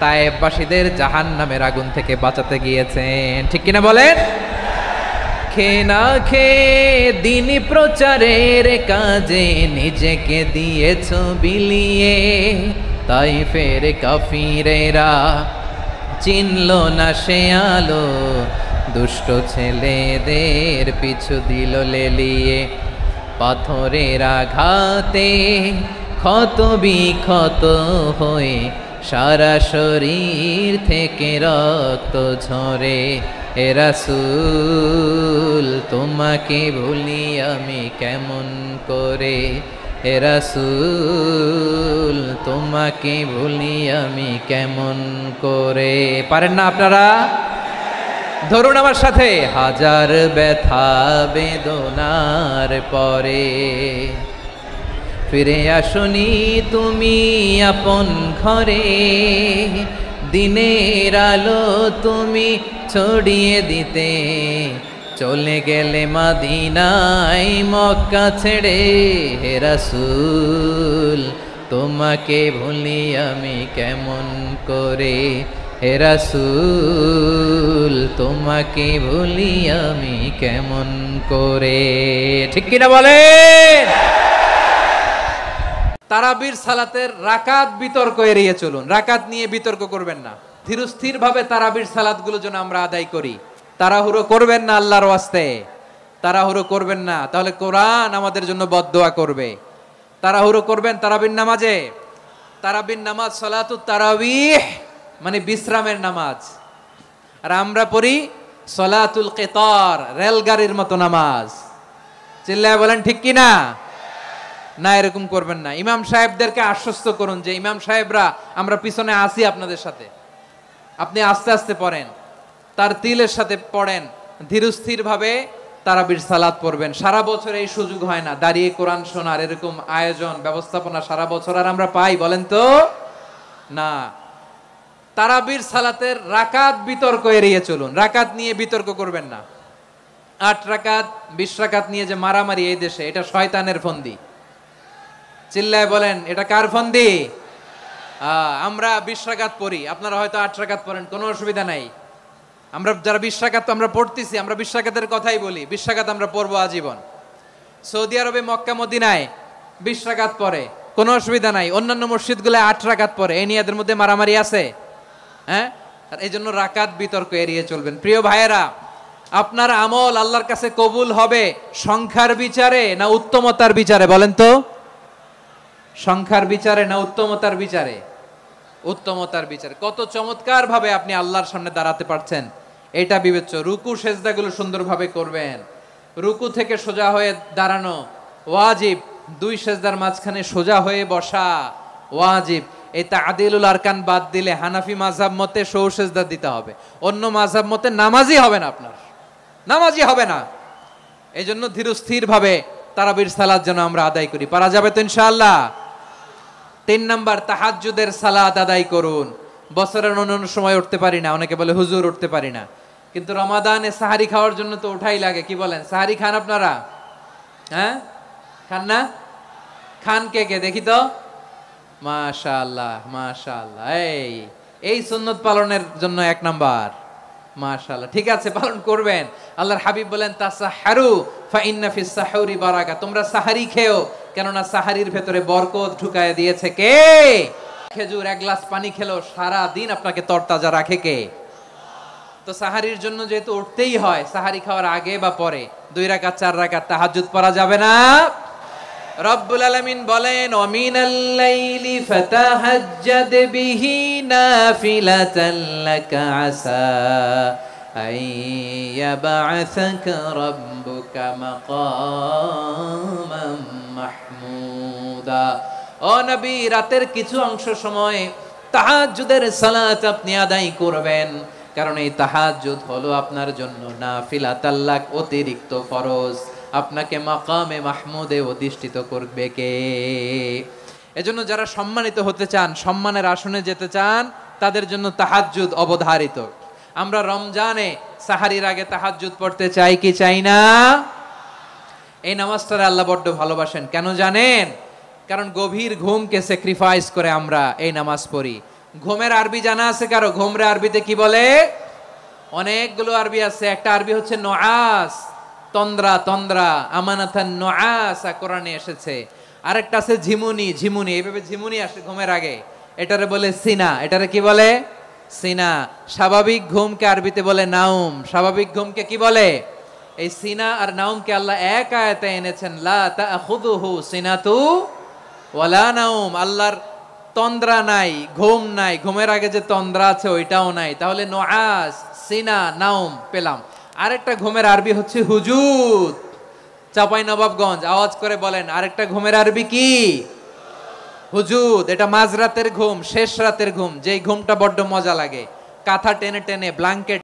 তায়েফবাসীদের জাহান্নামের আগুন থেকে বাঁচাতে গিয়েছেন। ঠিক কিনা বলেন? খে না খে দিন প্রচারের কাজে নিজেকে দিয়েছ বিলিয়ে, তায়েফের কাফিরেরা চিনল না সে আলো, দুষ্ট ছেলেদের পিছু দিল লেলিয়ে, পাথরের আঘাতে ক্ষত বিক্ষত হয়ে সারা শরীর থেকে রক্ত ঝরে। এ রাসূল তোমাকে ভুলি আমি কেমন করে, হে রাসূল তোমাকে ভুলি আমি কেমন করে। পারেন না আপনারা? ধরুন আমার সাথে। হাজার ব্যথা বেদনার পরে ফিরে আসনি তুমি আপন ঘরে, দিনের আলো তুমি ছড়িয়ে দিতে, চলে গেলে মদিনায় মক্কা ছেড়ে। হে রাসূল তোমাকে ভুলি আমি কেমন করে, হে রাসূল তোমাকে ভুলি আমি কেমন করে। ঠিক কিনা বলেন? তারাবির সালাতের রাকাত বিতর্ক এড়িয়ে চলুন। রাকাত নিয়ে বিতর্ক করবেন না। ধীরস্থির ভাবে তারাবির সালাতগুলো যেন আমরা আদায় করি। তাড়াহুড়ো করবেন না আল্লাহর ওয়াস্তে, তাড়াহুড়ো করবেন না, তাহলে কোরআন আমাদের জন্য বদদোয়া করবে। তাড়াহুড়ো করবেন তারাবির নামাজে। তারাবির নামাজ সালাতুত তারাবিহ মানে বিশ্রামের নামাজ, আর আমরা পড়ি সালাতুল কিতার, রেলগাড়ির মতো নামাজ। চিল্লায় বলেন ঠিক কিনা? না, এরকম করবেন না। ইমাম সাহেবদেরকে আশ্বস্ত করুন যে ইমাম সাহেবরা আমরা পিছনে আসি আপনাদের সাথে, আপনি আস্তে আস্তে পড়েন, তার তিলের সাথে পড়েন, ধীরস্থির ভাবে তারাবির সালাত পড়বেন। সারা বছর এই সুযোগ হয় না দাঁড়িয়ে কোরআন শোনার, এরকম আয়োজন ব্যবস্থাপনা সারা বছর আর আমরা পাই বলেন তো? না। তারাবির সালাতের রাকাত বিতর্ক এড়িয়ে চলুন। রাকাত নিয়ে বিতর্ক করবেন না। 8 রাকাত 20 রাকাত নিয়ে যে মারামারি এই দেশে, এটা শয়তানের ফন্দি। চিল্লায় বলেন এটা কার ফন্দি? আমরা 20 রাকাত পড়ি, আপনারা হয়তো 8 রাকাত পড়েন, কোনো অসুবিধা নাই। আমরা যারা 20 রাকাত আমরা পড়তেছি, আমরা 20 রাকাতের কথাই বলি, 20 রাকাত আমরা পড়বো আজীবন। সৌদি আরবে মক্কা মদিনায় 20 রাকাত পড়ে, কোনো অসুবিধা নাই। অন্যান্য মসজিদগুলোয় 8 রাকাত পড়ে, এই নিয়ে এদের মধ্যে মারামারি আছে? হ্যাঁ, আর এই জন্য রাকাত বিতর্ক এড়িয়ে চলবেন। প্রিয় ভাইয়েরা, আপনার আমল আল্লাহর কাছে কবুল হবে সংখ্যার বিচারে না উত্তমতার বিচারে? বলেন তো, সংখ্যার বিচারে না উত্তমতার বিচারে? উত্তমতার বিচারে। কত চমৎকার ভাবে আপনি আল্লাহর সামনে দাঁড়াতে পারছেন এটা বিবেচ্য। রুকু সেজদাগুলো সুন্দরভাবে করবেন, রুকু থেকে সোজা হয়ে দাঁড়ানো ওয়াজিব, 2 সেজদার মাঝখানে সোজা হয়ে বসা ওয়াজিব। এই তা'দিলুল আরকান বাদ দিলে হানাফি মাযহাব মতে সৌ সেজদা দিতে হবে, অন্য মাযহাব মতে নামাজই হবে না, আপনার নামাজই হবে না। এই জন্য ধীরস্থির ভাবে তারাবির সালাত যেন আমরা আদায় করি। পারা যাবে তো ইনশাআল্লাহ? 3 নাম্বার, তাহাজ্জুদের সালাত আদায় করুন। বছরের অন্যান্য সময় উঠতে পারি না, অনেকে বলে হুজুর উঠতে পারি না, কিন্তু রমাদানে সাহারি খাওয়ার জন্য তো ওঠাই লাগে। কি বলেন, সাহারি খান আপনারা? হ্যাঁ, খান না? খান কে কে দেখি তো? মাশাআল্লাহ মাশাআল্লাহ। এই সুন্নত পালনের জন্য 1 নাম্বার। মাশাআল্লাহ, ঠিক আছে, পালন করবেন। আল্লাহর হাবিব বলেন তাসাহহারু ফা ইন্না ফিস সাহুরি বারাকা, তোমরা সাহারি খেও, কেননা সাহারির ভেতরে বরকত ঢুকায় দিয়েছে কে? খেজুর 1 গ্লাস পানি খেলো সারা দিন আপনাকে তরতাজা রাখে কে? তো সাহারির জন্য যেহেতু উঠতেই হয়, সাহারি খাওয়ার আগে বা পরে 2 রাকাত 4 রাকাত তাহাজ্জুদ পড়া যাবে না? রব্বুল আলামিন বলেন ওয়ামিনাল লাইলি ফাতাহাজ্জাদ বিহি নাফিলাতান লাকা আসা আইয়াবআসাকা রাব্বুকা মাকামান মাহমুদা। ও নবী, রাতের কিছু অংশ সময় তাহাজ্জুদের সালাত আপনি আদায় করবেন, কারণ এই তাহাজ্জুদ হলো আপনার জন্য নাফিলাতাল লাক, অতিরিক্ত ফরজ। আপনাকে মাকামে মাহমুদে অধিষ্ঠিত করবে কে? এজন্য যারা সম্মানিত হতে চান, সম্মানের আসনে যেতে চান, তাদের জন্য তাহাজ্জুদ অবধারিত। আমরা রমজানে সাহারির আগে তাহাজ্জুদ পড়তে চাই কি চাই না? এই নামাজটারে আল্লাহ বড্ড ভালোবাসেন। কেন জানেন? কারণ গভীর ঘুমকে স্যাক্রিফাইস করে আমরা এই নামাজ পড়ি। ঘুমের আরবি জানা আছে কারো? ঘুমরে আরবিতে কি বলে? অনেকগুলো আরবি আছে। একটা আরবি হচ্ছে নুআস, তন্দ্রা, তন্দ্রা, আমানাতান নুআস কোরআনে এসেছে। আরেকটা আছে ঝিমুনি, ঝিমুনি, এইভাবে ঝিমুনি আসে ঘুমের আগে, এটারে বলে সিনা। এটারে কি বলে? সিনা। স্বাভাবিক ঘুমকে আরবিতে বলে নাউম। স্বাভাবিক ঘুমকে কি বলে? এই সিনা আর নাউমকে আল্লাহ এক আয়াতে এনেছেন, লা তাখুযুহু সিনাতু ওয়ালা নাউম। আল্লাহর তন্দ্রা নাই, ঘুম নাই। ঘুমের আগে যে তন্দ্রা আছে ওইটাও নাই। তাহলে নুআস, সিনা, নাউম পেলাম। আরেকটা ঘুমের আরবি হচ্ছে হুজুদ। চাঁপাইনবাবগঞ্জ আওয়াজ করে বলেন, আরেকটা ঘুমের আরবি কি? হুজুদ। এটা মাঝরাতের ঘুম, শেষ রাতের ঘুম, যেই ঘুমটা বড্ড মজা লাগে। কাঁথা টেনে টেনে, ব্ল্যাঙ্কেট